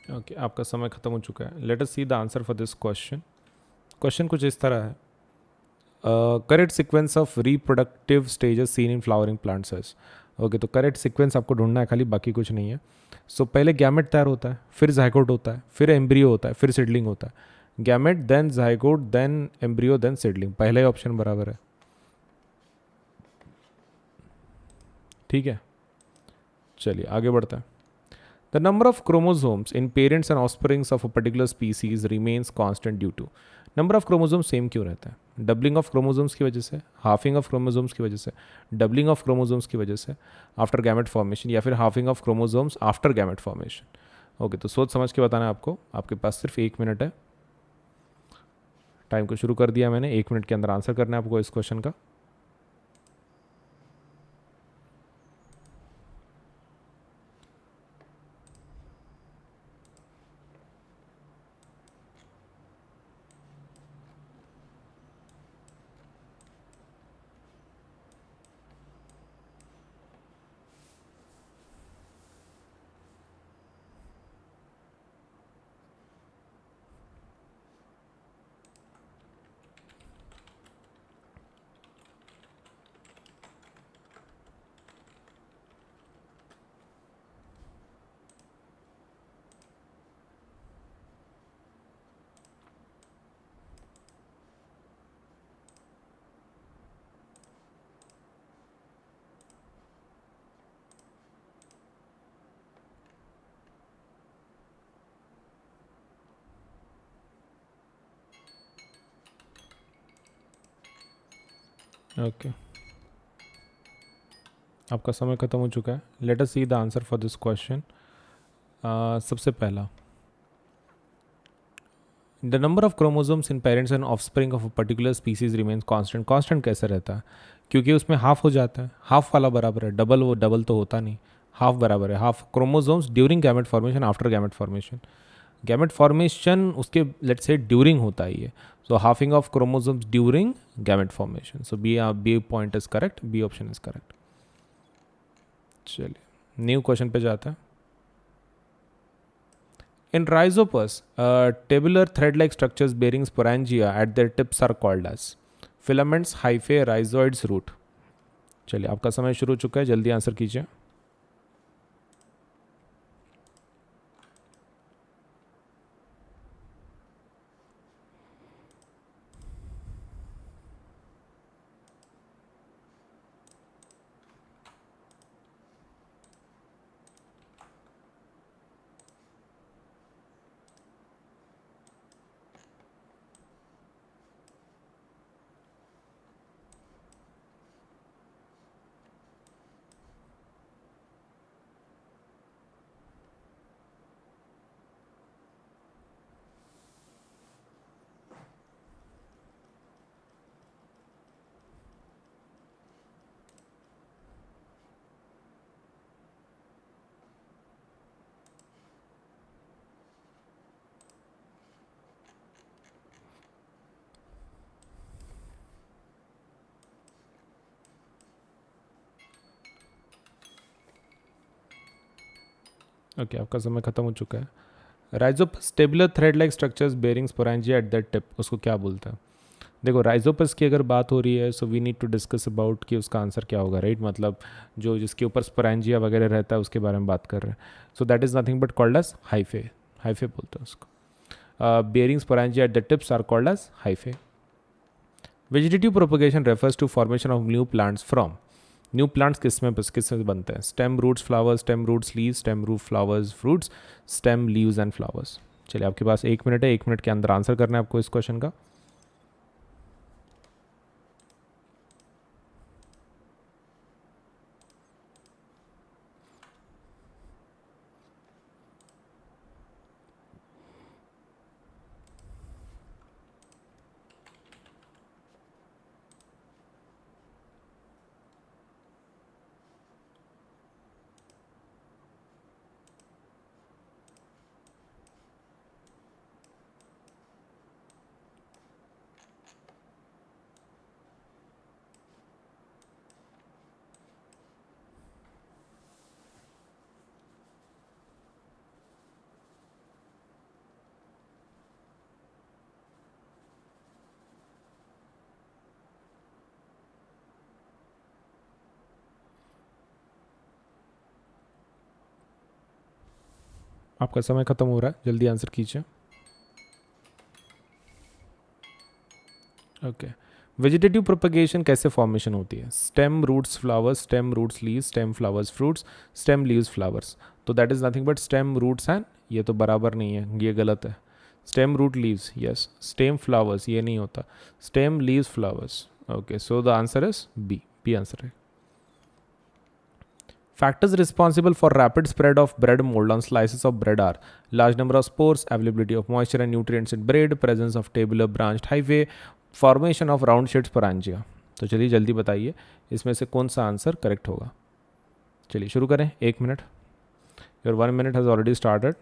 ओके, आपका समय खत्म हो चुका है. Let us see the answer for this question. Question कुछ इस तरह है. Correct sequence of reproductive stages seen in flowering plants है. ओके, तो करेक्ट सीक्वेंस आपको ढूंढना है खाली, बाकी कुछ नहीं है. सो पहले गैमेट तैयार होता है, फिर जाइगोट होता है, फिर एम्ब्रियो होता है, फिर सीडलिंग होता है. Gamete then zygote then embryo then seedling. पहला ही ऑप्शन बराबर है. ठीक है, चलिए आगे बढ़ते हैं. The number of chromosomes in parents and offsprings of a particular species remains constant due to. Number of chromosome same क्यों रहता है? डबलिंग ऑफ क्रोमोसोम्स की वजह से, हाफिंग ऑफ क्रोमोसोम्स की वजह से, डबलिंग ऑफ क्रोमोसोम्स की वजह से, आफ्टर गैमेट फॉर्मेशन, या फिर halving of chromosomes after gamete formation. Okay, तो सोच समझ के बताना है आपको. आपके पास सिर्फ 1 मिनट है. टाइम को शुरू कर दिया मैंने. 1 मिनट के अंदर आंसर करना है आपको इस क्वेश्चन का. ओके, आपका समय खत्म हो चुका है. Let us see the answer for this question. सबसे पहला, the number of chromosomes in parents and offspring of a particular species remains constant. Constant कैसे रहता है? क्योंकि उसमें हाफ हो जाता है. हाफ वाला बराबर है डबल, वो डबल तो होता नहीं. हाफ बराबर है half chromosomes during gamete formation, after gamete formation. Gamete formation उसके लेट्स से ड्यूरिंग होता ही है. So halving of chromosomes during gamete formation. So B point is correct, B option is correct. चलिए न्यू क्वेश्चन पे जाते हैं. In rhizopus, tabular thread-like structures bearing sporangia at their tips are called as filaments, hyphae, rhizoids, root. चलिए आपका समय शुरू हो चुका है, जल्दी आंसर कीजिए. ओके, आपका समय खत्म हो चुका है. Rhizopus tubular thread like structures bearing sporangia at that tip, उसको क्या बोलते हैं? देखो, राइजोपस की अगर बात हो रही है so we need to discuss about कि उसका आंसर क्या होगा, राइट? मतलब जो जिसके ऊपर स्पोरेंजिया वगैरह रहता है उसके बारे में बात कर रहे हैं. So that is nothing but called as hyphae. Hyphae बोलते हैं उसको. Bearing sporangia at the tips are called as hyphae. Vegetative propagation refers to formation of new plants from. New plants किससे बनते हैं? Stem, roots, flowers, stem, roots, leaves, stem, root, flowers, fruits, stem, leaves and flowers. चलिए आपके पास 1 minute है. 1 minute के अंदर answer करना है आपको इस क्वेश्चन का. आपका समय खत्म हो रहा है, जल्दी आंसर कीजिए। ओके, वेजिटेटिव प्रोपगेशन कैसे फॉर्मेशन होती है? Stem roots flowers, stem roots leaves, stem flowers fruits, stem leaves flowers. तो that is nothing but stem roots and, ये तो बराबर नहीं है, ये गलत है। Stem root leaves, yes. Stem flowers ये नहीं होता, stem leaves flowers. Okay, so the answer is B, B answer है। Factors responsible for rapid spread of bread mold on slices of bread are large number of spores, availability of moisture and nutrients in bread, presence of tabular branched hyphae, formation of round शेड्स sporangia. तो चलिए जल्दी बताइए इसमें से कौन सा answer correct होगा। चलिए शुरू करें, 1 minute. Your 1 minute has already started.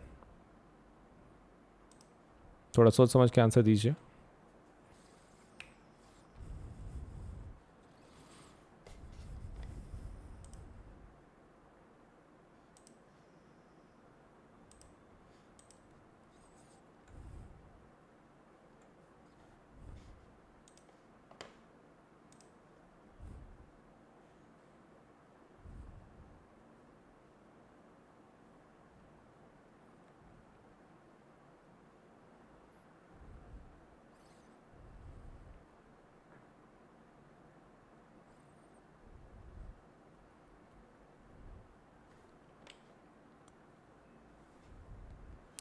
थोड़ा सोच समझ के आंसर दीजिए।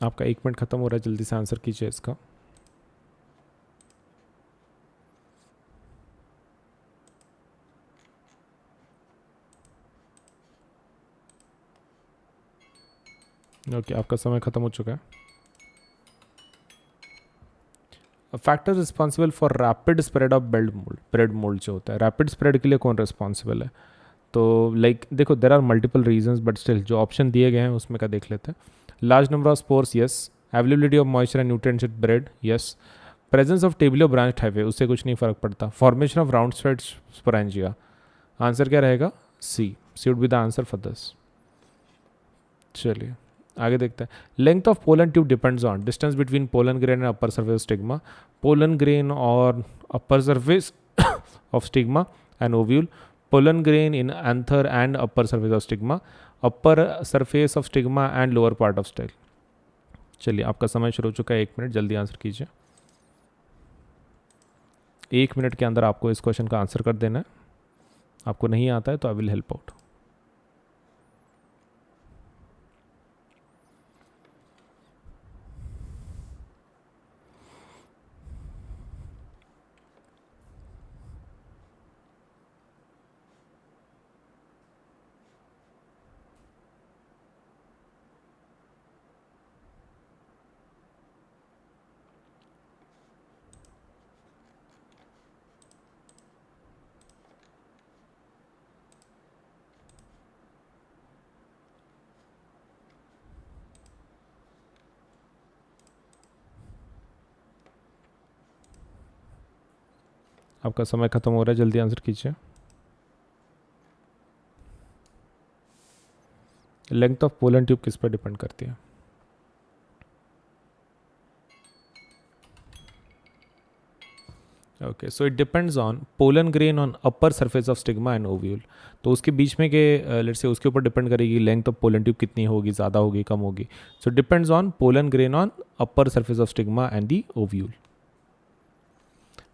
आपका 1 मिनट खत्म हो रहा है, जल्दी से आंसर कीजिए इसका। ओके, आपका समय खत्म हो चुका है। Factor responsible for rapid spread of bread mould जो होता है, रैपिड स्प्रेड के लिए कौन रिस्पॉन्सिबल है? तो लाइक देखो, there are multiple reasons but still जो ऑप्शन दिए गए हैं उसमें का देख लेते हैं। Large number of spores, yes. Availability of moisture and nutrients in bread, yes. Presence of tabular branch hyphae, उससे कुछ नहीं फर्क पड़ता। Formation of round spread sporangia, answer क्या रहेगा? C would be the answer for this. चलिए आगे देखते हैं। Length of pollen tube depends on distance between pollen grain and upper surface stigma. Pollen grain और upper surface of stigma and ovule. pollen grain in anther and upper surface of stigma, upper surface of stigma and lower part of style। चलिए आपका समय शुरू हो चुका है, 1 minute, जल्दी answer कीजिए। 1 मिनट के अंदर आपको इस क्वेश्चन का आंसर कर देना है। आपको नहीं आता है तो आई विल हेल्प आउट। आपका समय खत्म हो रहा है, जल्दी आंसर कीजिए। लेंथ ऑफ पोलन ट्यूब किस पर डिपेंड करती है? Okay, so it depends on pollen grain on upper surface of stigma and ovule. तो उसके बीच में के लेट्स से उसके ऊपर डिपेंड करेगी लेंथ ऑफ पोलन ट्यूब कितनी होगी, ज़्यादा होगी, कम होगी। So depends on pollen grain on upper surface of stigma and the ovule.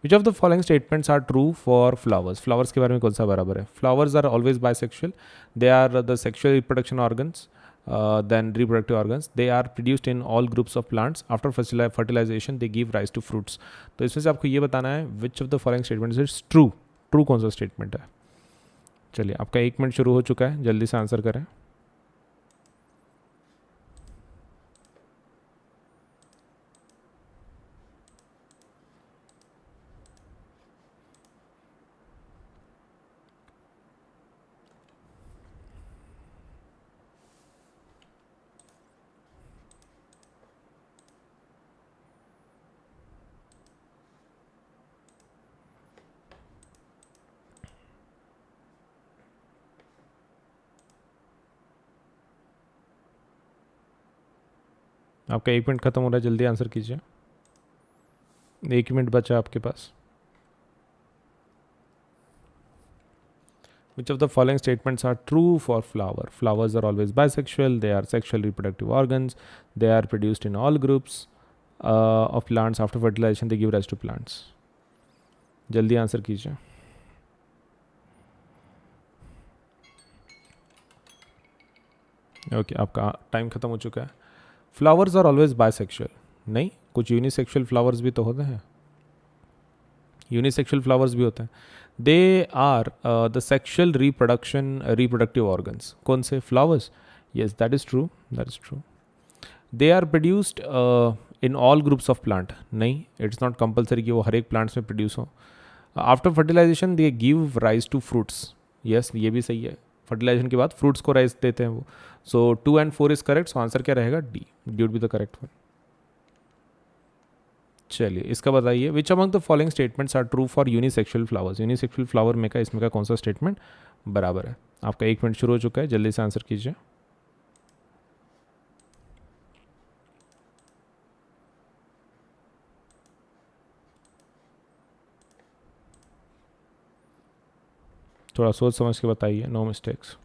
Which of the following statements are true for flowers? Flowers के बारे में कौन सा बराबर है? Flowers are always bisexual, they are the sexual reproduction organs, then reproductive organs, they are produced in all groups of plants, after fertilization they give rise to fruits। तो इसमें से आपको ये बताना है which of the following statements is true। True कौन सा statement है? चलिए आपका 1 मिनट शुरू हो चुका है, जल्दी से आंसर करें। आपका 1 मिनट खत्म हो रहा है, जल्दी आंसर कीजिए। 1 मिनट बचा आपके पास। Which of the following statements are true for flower? Flowers are always bisexual. They are sexual reproductive organs. They are produced in all groups of plants. After fertilization, they give rise to plants. जल्दी answer कीजिए. ओके, आपका time खत्म हो चुका है. Flowers are always bisexual. नहीं, कुछ यूनिसेक्सुअल फ्लावर्स भी तो होते हैं. यूनिसेक्सुअल फ्लावर्स भी होते हैं. They are the sexual reproductive organs. कौन से? Flowers. Yes, that is true, that is true. They are produced in all groups of plant. नहीं, इट्स नॉट कंपल्सरी कि वो हर एक प्लांट्स में प्रोड्यूस हो. After fertilisation they give rise to fruits. Yes, ये भी सही है. फर्टिलाइजेशन के बाद फ्रूट्स को राइज देते हैं वो. So 2 and 4 is correct. So answer क्या रहेगा? D. D would be the correct one. चलिए, इसका बताइए. Which among the following statements are true for unisexual flowers? Unisexual flower में का इसमें का कौन सा स्टेटमेंट बराबर है? आपका 1 मिनट शुरू हो चुका है. जल्दी से आंसर कीजिए. थोड़ा सोच समझ के बताइए. No mistakes.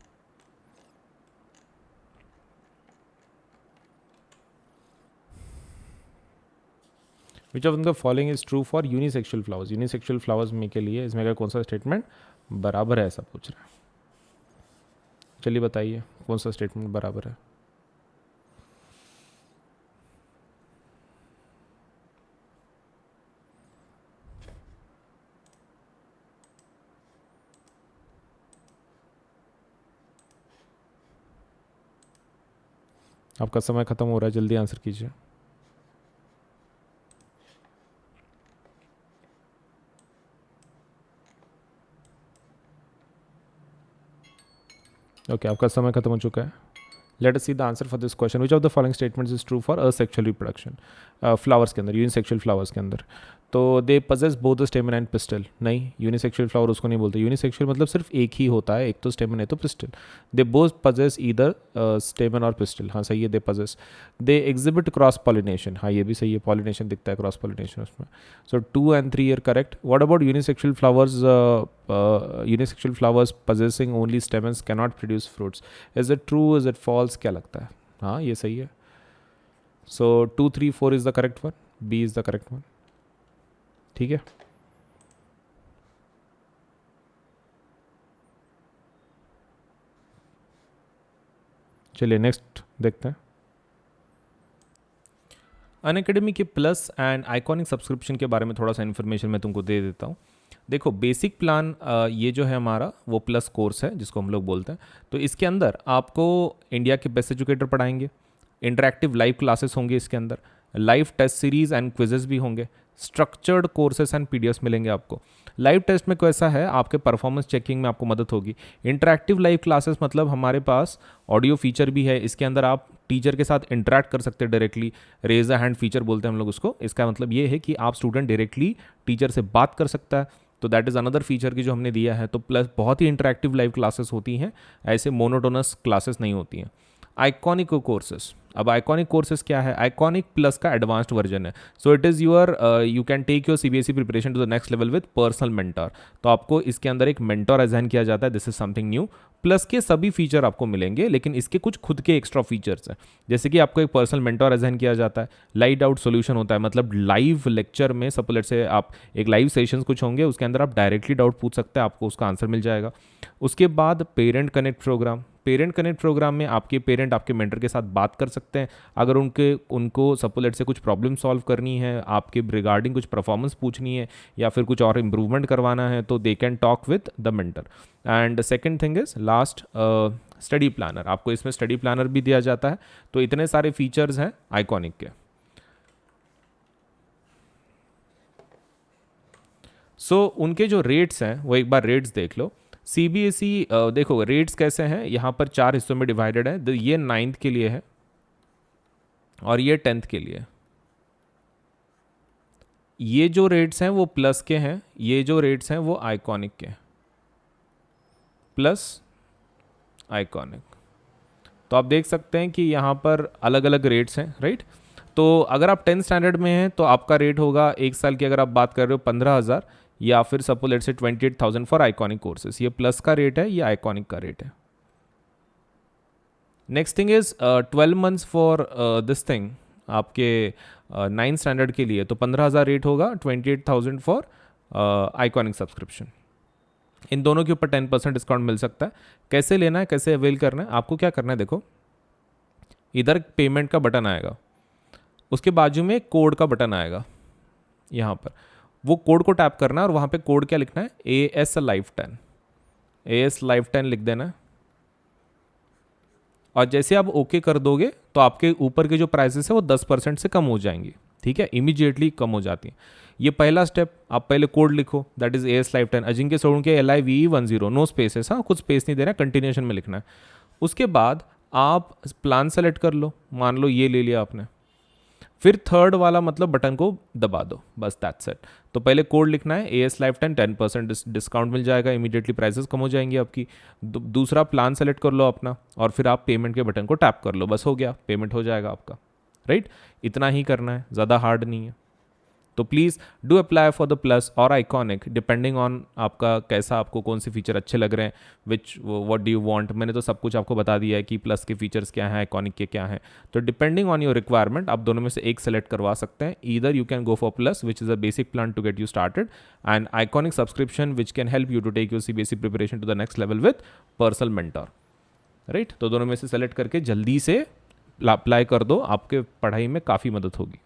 Which of the following is true for unisexual flowers? Unisexual flowers में के लिए इसमें का कौन सा स्टेटमेंट बराबर है, ऐसा पूछ रहा है. चलिए बताइए कौन सा स्टेटमेंट बराबर है. आपका समय खत्म हो रहा है. जल्दी आंसर कीजिए. ओके, आपका समय खत्म हो चुका है. Let us see the answer for this question. Which of the following statements is true for asexual reproduction? Flowers के अंदर, यूनिसेक्सुअल फ्लावर्स के अंदर. तो they possess both the स्टेमन and pistol. नहीं, यूनिसेक्सुअल फ्लावर उसको नहीं बोलते. यूनिसेक्सुअल मतलब सिर्फ एक ही होता है, एक तो स्टेमन है तो pistol. They both possess either स्टेमन और पिस्टल. हाँ सही है, they possess. They exhibit cross pollination. हाँ ये भी सही है, पॉलिनेशन दिखता है, क्रॉस पॉलिनेशन उसमें. So 2 and 3 are correct. What about unisexual flowers? Unisexual flowers possessing only stamens can not produce fruits. Is it true, is it false, क्या लगता है? हाँ ये सही है. So 2, 3, 4 is the correct one. B is the correct one. ठीक है. चलिए नेक्स्ट देखते हैं. अनअकैडमी के प्लस एंड आइकॉनिक सब्सक्रिप्शन के बारे में थोड़ा सा इन्फॉर्मेशन मैं तुमको दे देता हूँ. देखो, बेसिक प्लान ये जो है हमारा वो प्लस कोर्स है जिसको हम लोग बोलते हैं. तो इसके अंदर आपको इंडिया के बेस्ट एजुकेटर पढ़ाएंगे. इंटरैक्टिव लाइव क्लासेस होंगे इसके अंदर. Live test series and quizzes भी होंगे. स्ट्रक्चर्ड कोर्सेस एंड पीडीएफ्स मिलेंगे आपको. लाइव टेस्ट में कैसा है, आपके परफॉर्मेंस चेकिंग में आपको मदद होगी. इंटरैक्टिव लाइव क्लासेस मतलब हमारे पास ऑडियो फीचर भी है. इसके अंदर आप टीचर के साथ इंटरैक्ट कर सकते हैं directly. Raise a hand feature बोलते हैं हम लोग उसको. इसका मतलब ये है कि आप स्टूडेंट डायरेक्टली टीचर से बात कर सकता है. तो दैट इज़ अनदर फीचर की जो हमने दिया है. तो प्लस बहुत ही इंटरैक्टिव लाइव क्लासेस होती हैं, ऐसे मोनोटोनस क्लासेस नहीं होती हैं. Iconic courses. अब आइकॉनिक कोर्सेज क्या है? आइकॉनिक प्लस का एडवांस्ड वर्जन है. So it is your, you can take your CBSE preparation to the next level with personal mentor. तो आपको इसके अंदर एक मेंटर असाइन किया जाता है. This is something new. Plus के सभी फीचर आपको मिलेंगे, लेकिन इसके कुछ खुद के एक्स्ट्रा फीचर्स हैं. जैसे कि आपको एक पर्सनल मेंटर असाइन किया जाता है. लाइव डाउट सोल्यूशन होता है, मतलब लाइव लेक्चर में सपोज से आप एक लाइव सेशंस कुछ होंगे, उसके अंदर आप डायरेक्टली डाउट पूछ सकते हैं, आपको उसका आंसर मिल जाएगा. उसके बाद parent connect programme. Parent connect programme में आपके पेरेंट आपके मेंटर के साथ बात कर सकते हैं. अगर उनको सपोलेट से कुछ प्रॉब्लम सॉल्व करनी है, आपके रिगार्डिंग कुछ परफॉर्मेंस पूछनी है या फिर कुछ और इम्प्रूवमेंट करवाना है, तो they can talk with the mentor. And second thing is last, study planner. आपको इसमें स्टडी प्लानर भी दिया जाता है. तो इतने सारे फीचर्स हैं आइकॉनिक के. सो उनके जो रेट्स हैं वो एक बार रेट्स देख लो. सीबीएसई देखो रेट्स कैसे हैं, यहाँ पर 4 हिस्सों में डिवाइडेड है. ये 9th के लिए है और ये 10th के लिए. ये जो रेट्स हैं वो प्लस के हैं, ये जो रेट्स हैं वो आइकॉनिक के. Plus iconic. तो आप देख सकते हैं कि यहाँ पर अलग अलग रेट्स हैं, राइट. तो अगर आप 10th स्टैंडर्ड में हैं तो आपका रेट होगा 1 साल की, अगर आप बात कर रहे हो 15,000. या फिर suppose let's say 28,000 for iconic courses. ये प्लस का रेट है, ये आइकॉनिक का रेट है। Next thing is 12 months for this thing, आपके 9th स्टैंडर्ड के लिए तो 15,000 रेट होगा, 28,000 फॉर आइकॉनिक सब्सक्रिप्शन। इन दोनों के ऊपर 10% डिस्काउंट मिल सकता है। कैसे लेना है, कैसे अवेल करना है, आपको क्या करना है, देखो इधर पेमेंट का बटन आएगा, उसके बाजू में कोड का बटन आएगा यहाँ पर, वो कोड को टैप करना है और वहाँ पे कोड क्या लिखना है, AS Life 10, AS Life 10 लिख देना है। और जैसे आप ओके कर दोगे तो आपके ऊपर के जो प्राइसेस है वो 10% से कम हो जाएंगी, ठीक है, इमीडिएटली कम हो जाती है। ये पहला स्टेप, आप पहले कोड लिखो, that is AS Life 10 Ajinkya Solanki LIVE10, no spaces, हाँ कुछ स्पेस नहीं देना, कंटिन्यूएशन में लिखना है। उसके बाद आप प्लान सेलेक्ट कर लो, मान लो ये ले लिया आपने, फिर थर्ड वाला मतलब बटन को दबा दो, बस दैट्स इट। तो पहले कोड लिखना है AS Life 10, 10% डिस्काउंट मिल जाएगा, इमीडिएटली प्राइसेस कम हो जाएंगी आपकी। दूसरा प्लान सेलेक्ट कर लो अपना, और फिर आप पेमेंट के बटन को टैप कर लो, बस हो गया, पेमेंट हो जाएगा आपका, राइट। इतना ही करना है, ज़्यादा हार्ड नहीं है। तो please do apply for the plus और आइकॉनिक, डिपेंडिंग ऑन आपका कैसा, आपको कौन से फीचर अच्छे लग रहे हैं, विच व्हाट डू यू वांट। मैंने तो सब कुछ आपको बता दिया है कि प्लस के फीचर्स क्या हैं, आइकॉनिक के क्या हैं। तो डिपेंडिंग ऑन योर रिक्वायरमेंट आप दोनों में से एक सेलेक्ट करवा सकते हैं। Either you can go for plus which is a basic plan to get you started, and iconic subscription which can help you to take your CBSE preparation to the next level with personal mentor, right. तो दोनों में से select करके जल्दी से apply कर दो, आपके पढ़ाई में काफ़ी मदद होगी।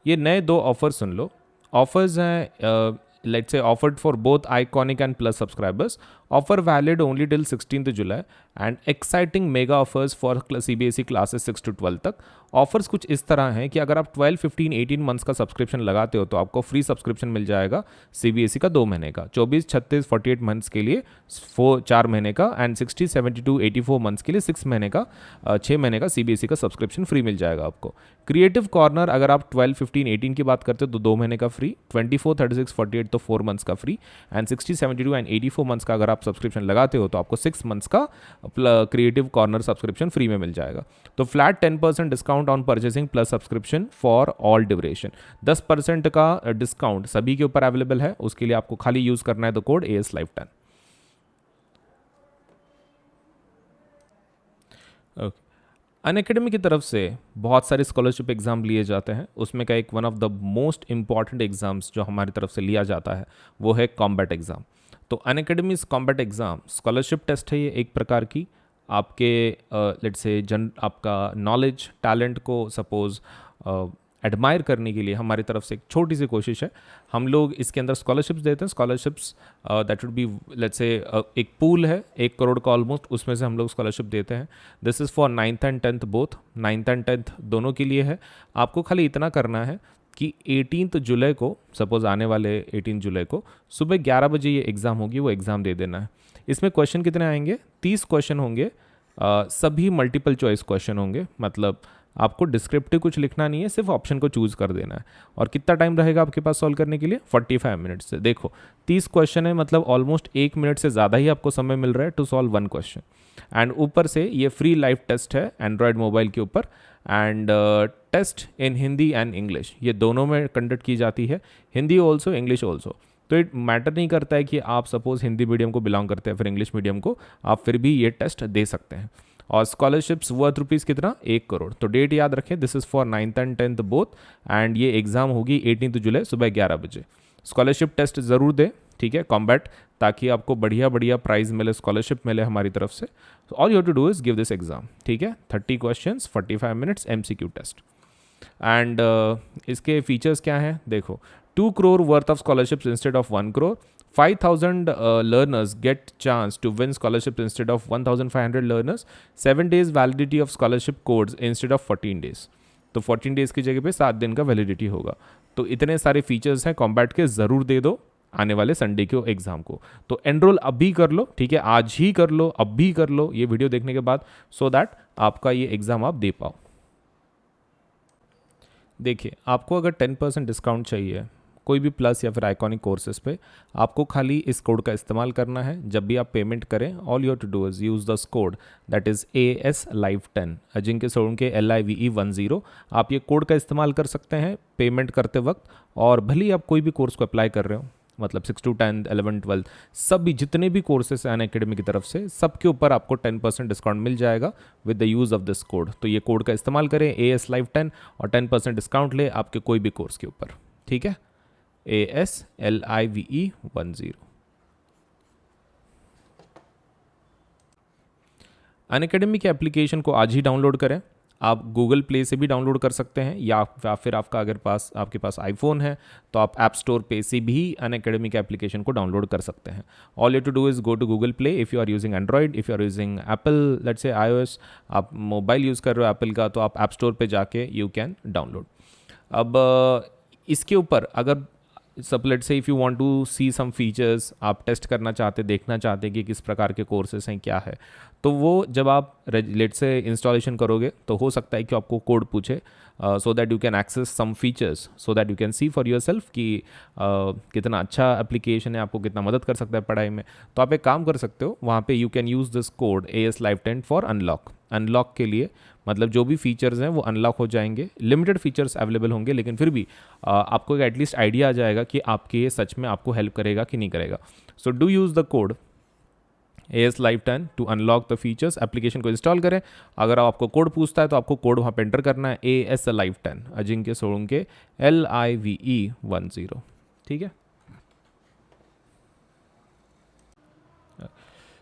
ये नए 2 ऑफर सुन लो। ऑफर्स हैं, let's say offered for both iconic and plus subscribers, offer valid only till 16th July, and exciting mega offers for CBSE classes 6 to 12 तक। ऑफर्स कुछ इस तरह हैं कि अगर आप 12, 15, 18 मंथ्स का सब्सक्रिप्शन लगाते हो तो आपको फ्री सब्सक्रिप्शन मिल जाएगा CBSE का 2 महीने का, 24, 36, 48 मंथ्स के लिए 4 महीने का, एंड 60, 72, 84 मंथ्स के लिए 6 महीने का 6 महीने का CBSE का सब्सक्रिप्शन फ्री मिल जाएगा आपको। क्रिएटिव कॉर्नर अगर आप 12, 15, 18 की बात करते हो तो 2 महीने का फ्री, 24, 36, 48 तो 4 मंथ्स का फ्री, एंड 60, 72 एंड 84 मंथ्स का अगर आप सब्सक्रिप्शन लगाते हो तो आपको 6 मंथ्स का क्रिएटिव कॉर्नर सब्सक्रिप्शन फ्री में मिल जाएगा। तो flat 10% discount on purchasing plus subscription for all duration, 10% का डिस्काउंट सभी के ऊपर अवेलेबल है। उसके लिए आपको खाली यूज करना है the code AS Life 10। Okay, Unacademy की तरफ से बहुत सारे स्कॉलरशिप एग्ज़ाम लिए जाते हैं, उसमें का एक one of the most important exams जो हमारी तरफ से लिया जाता है वो है कॉम्बैट एग्ज़ाम। तो Unacademy combat exam scholarship test है, ये एक प्रकार की आपके लेट्स से आपका नॉलेज टैलेंट को सपोज एडमायर करने के लिए हमारी तरफ से एक छोटी सी कोशिश है। हम लोग इसके अंदर स्कॉलरशिप्स देते हैं, scholarships that would be let's say एक पूल है 1 करोड़ का ऑलमोस्ट, उसमें से हम लोग स्कॉलरशिप देते हैं। This is for 9th and 10th both, 9th and 10th दोनों के लिए है। आपको खाली इतना करना है कि 18th जुलाई को, सपोज आने वाले 18 जुलाई को सुबह 11 बजे ये एग्ज़ाम होगी, वो एग्ज़ाम दे देना है। इसमें क्वेश्चन कितने आएंगे, 30 क्वेश्चन होंगे, सभी मल्टीपल चॉइस क्वेश्चन होंगे, मतलब आपको डिस्क्रिप्टिव कुछ लिखना नहीं है, सिर्फ ऑप्शन को चूज कर देना है। और कितना टाइम रहेगा आपके पास सॉल्व करने के लिए, 45 मिनट्स से। देखो 30 क्वेश्चन है, मतलब ऑलमोस्ट 1 मिनट से ज़्यादा ही आपको समय मिल रहा है टू सॉल्व 1 क्वेश्चन। एंड ऊपर से ये फ्री लाइव टेस्ट है एंड्रॉयड मोबाइल के ऊपर, and test in Hindi and English, ये दोनों में कंडक्ट की जाती है, हिंदी ऑल्सो इंग्लिश ऑल्सो। तो इट मैटर नहीं करता है कि आप सपोज हिंदी मीडियम को बिलोंग करते हैं फिर इंग्लिश मीडियम को, आप फिर भी ये टेस्ट दे सकते हैं। और स्कॉलरशिप्स वर्थ रुपीज़ कितना, 1 करोड़। तो डेट याद रखें, this is for 9th and 10th both, and ये एग्ज़ाम होगी 18 जुलाई सुबह 11 बजे। स्कॉलरशिप टेस्ट ज़रूर दें, ठीक है, कॉम्बैट, ताकि आपको बढ़िया बढ़िया प्राइज़ मिले, स्कॉलरशिप मिले हमारी तरफ से। All you have to do is give this exam, ठीक है, 30 questions, 45 minutes, MCQ test. And इसके फीचर्स क्या हैं, देखो 2 crore worth of scholarships instead of 1 crore, 5,000 learners get chance to win scholarships instead of 1,500 learners, 7 days validity of scholarship codes instead of 14 days। तो 14 days की जगह पे 7 दिन का वैलिडिटी होगा। तो इतने सारे फीचर्स हैं कॉम्बैट के, ज़रूर दे दो आने वाले संडे के एग्जाम को। तो एनरोल अभी कर लो, ठीक है, आज ही कर लो, अब भी कर लो ये वीडियो देखने के बाद, सो दैट आपका ये एग्ज़ाम आप दे पाओ। देखिए, आपको अगर 10% डिस्काउंट चाहिए कोई भी प्लस या फिर आइकॉनिक कोर्सेज पे आपको खाली इस कोड का इस्तेमाल करना है। जब भी आप पेमेंट करें, all you to do is use this code that is AS Live 10, Ajinkya Solanke LIVE10। आप ये कोड का इस्तेमाल कर सकते हैं पेमेंट करते वक्त, और भले ही आप कोई भी कोर्स को अप्लाई कर रहे हो, मतलब 6 to 10, 11, 12 सभी जितने भी कोर्सेस हैं अनअकैडमी की तरफ से, सबके ऊपर आपको 10% डिस्काउंट मिल जाएगा with the use of this code. तो ये कोड का इस्तेमाल करें AS Live 10 और 10% डिस्काउंट ले आपके कोई भी कोर्स के ऊपर, ठीक है। AS LIVE10। अनअकैडमी के एप्लीकेशन को आज ही डाउनलोड करें। आप गूगल प्ले से भी डाउनलोड कर सकते हैं, या फिर आपके पास आईफोन है तो आप ऐप स्टोर पे से भी अनअकैडमी के एप्लीकेशन को डाउनलोड कर सकते हैं। All you to do is go to Google Play if you are using Android, if you are using Apple let's say iOS, आप मोबाइल यूज़ कर रहे हो एप्पल का, तो आप ऐप स्टोर पे जाके यू कैन डाउनलोड। अब इसके ऊपर अगर सब let's say if you want to see some features, आप टेस्ट करना चाहते, देखना चाहते कि किस प्रकार के कोर्सेस हैं, क्या है, तो वो जब आप लेट्स से इंस्टॉलेशन करोगे तो हो सकता है कि आपको कोड पूछे, so that you can access some features, so that you can see for yourself कि कितना अच्छा एप्लीकेशन है, आपको कितना मदद कर सकता है पढ़ाई में। तो आप एक काम कर सकते हो, वहाँ पे you can use this code AS Live 10 for unlock के लिए, मतलब जो भी फीचर्स हैं वो अनलॉक हो जाएंगे। लिमिटेड फीचर्स अवेलेबल होंगे, लेकिन फिर भी आपको एक एटलीस्ट आइडिया आ जाएगा कि आपके ये सच में आपको हेल्प करेगा कि नहीं करेगा। So do use the code AS Live 10 to unlock the features. Application को इंस्टॉल करें, अगर आपको कोड पूछता है तो आपको कोड वहाँ पे एंटर करना है AS Live 10, Ajinkya Solanke LIVE10, ठीक है।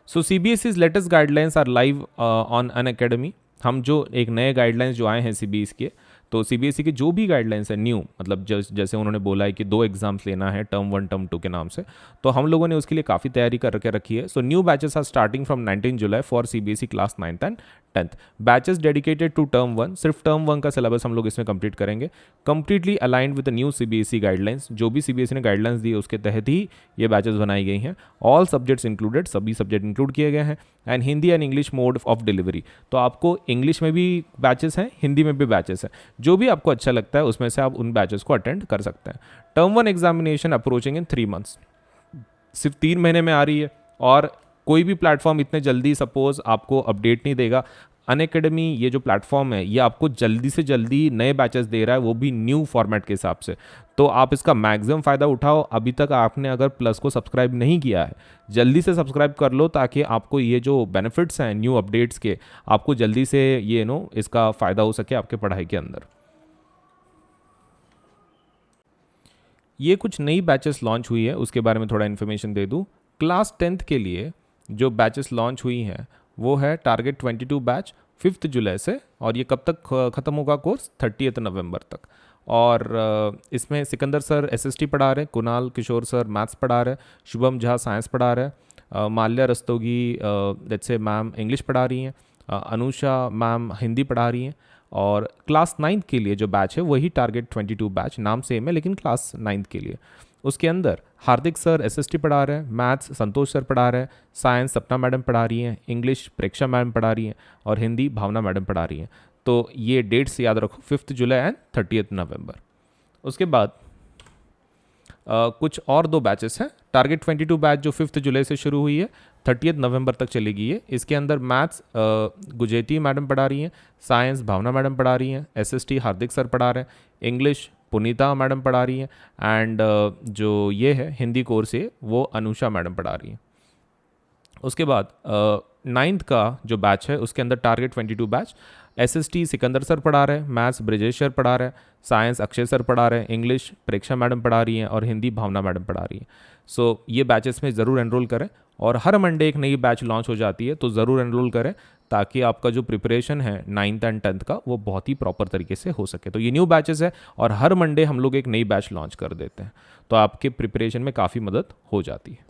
सो CBSE's latest guidelines are live on Unacademy. हम जो एक नए गाइडलाइंस जो आए हैं CBSE के, तो CBSE के जो भी गाइडलाइंस है न्यू, मतलब जैसे उन्होंने बोला है कि 2 एग्जाम्स लेना है टर्म 1 टर्म 2 के नाम से, तो हम लोगों ने उसके लिए काफ़ी तैयारी करके रखी है। So new batches are starting from 19 July for CBSE class 9th and 10th। Batches dedicated to term 1, सिर्फ टर्म 1 का सिलेबस हम लोग इसमें कंप्लीट करेंगे, completely aligned with the new CBSE guidelines. जो भी CBSE ने गाइडलाइंस दी है उसके तहत ही ये बैचेस बनाई गई हैं। ऑल सब्जेक्ट्स इंक्लूडेड, सभी सब्जेक्ट इंक्लूड किए गए हैं, and Hindi and English mode of delivery. तो आपको इंग्लिश में भी बैचेस हैं, हिंदी में भी बैचेस हैं, जो भी आपको अच्छा लगता है उसमें से आप उन बैचेस को अटेंड कर सकते हैं। टर्म 1 एग्जामिनेशन अप्रोचिंग इन 3 months, सिर्फ 3 महीने में आ रही है, और कोई भी प्लेटफॉर्म इतने जल्दी सपोज आपको अपडेट नहीं देगा। अनअकैडमी ये जो प्लेटफॉर्म है ये आपको जल्दी से जल्दी नए बैचेस दे रहा है, वो भी न्यू फॉर्मेट के हिसाब से, तो आप इसका मैक्सिमम फ़ायदा उठाओ। अभी तक आपने अगर प्लस को सब्सक्राइब नहीं किया है, जल्दी से सब्सक्राइब कर लो, ताकि आपको ये जो बेनिफिट्स हैं न्यू अपडेट्स के, आपको जल्दी से ये इसका फ़ायदा हो सके आपके पढ़ाई के अंदर। ये कुछ नई बैचेस लॉन्च हुई है, उसके बारे में थोड़ा इन्फॉर्मेशन दे दूँ। क्लास 10th के लिए जो बैचेस लॉन्च हुई हैं वो है टारगेट 22 बैच 5 जुलाई से, और ये कब तक ख़त्म होगा कोर्स? 30 नवंबर तक। और इसमें सिकंदर सर SST पढ़ा रहे हैं, कुणाल किशोर सर मैथ्स पढ़ा रहे हैं, शुभम झा साइंस पढ़ा रहे हैं, Mallya Rastogi let's say ma'am English पढ़ा रही हैं, अनुषा मैम हिंदी पढ़ा रही हैं। और क्लास 9th के लिए जो बैच है वही टारगेट 22 बैच, नाम सेम है लेकिन क्लास 9th के लिए। उसके अंदर हार्दिक सर SST पढ़ा रहे हैं, मैथ्स संतोष सर पढ़ा रहे हैं, साइंस सपना मैडम पढ़ा रही हैं, इंग्लिश प्रेक्षा मैडम पढ़ा रही हैं, और हिंदी भावना मैडम पढ़ा रही हैं। तो ये डेट्स याद रखो, 5 जुलाई एंड 30 नवंबर। उसके बाद कुछ और 2 बैचेस हैं। टारगेट 22 बैच जो 5 जुलाई से शुरू हुई है, 30 नवंबर तक चलेगी ये। इसके अंदर मैथ्स गुजेती मैडम पढ़ा रही हैं, साइंस भावना मैडम पढ़ा रही हैं, SST हार्दिक सर पढ़ा रहे हैं, इंग्लिश पुनीता मैडम पढ़ा रही हैं, एंड जो ये है हिंदी कोर्स है वो अनुषा मैडम पढ़ा रही हैं। उसके बाद 9th का जो बैच है उसके अंदर target 22 batch SST Sikandar sir पढ़ा रहे हैं, मैथ्स ब्रिजेश सर पढ़ा रहे हैं, साइंस अक्षय सर पढ़ा रहे हैं, इंग्लिश प्रेक्षा मैडम पढ़ा रही हैं, और हिंदी भावना मैडम पढ़ा रही हैं। सो ये बैचेस में ज़रूर एनरोल करें, और हर मंडे एक नई बैच लॉन्च हो जाती है, तो ज़रूर एनरोल करें, ताकि आपका जो प्रिपरेशन है 9th एंड 10th का वो बहुत ही प्रॉपर तरीके से हो सके। तो ये न्यू बैचेस है, और हर मंडे हम लोग एक नई बैच लॉन्च कर देते हैं, तो आपके प्रिपरेशन में काफ़ी मदद हो जाती है।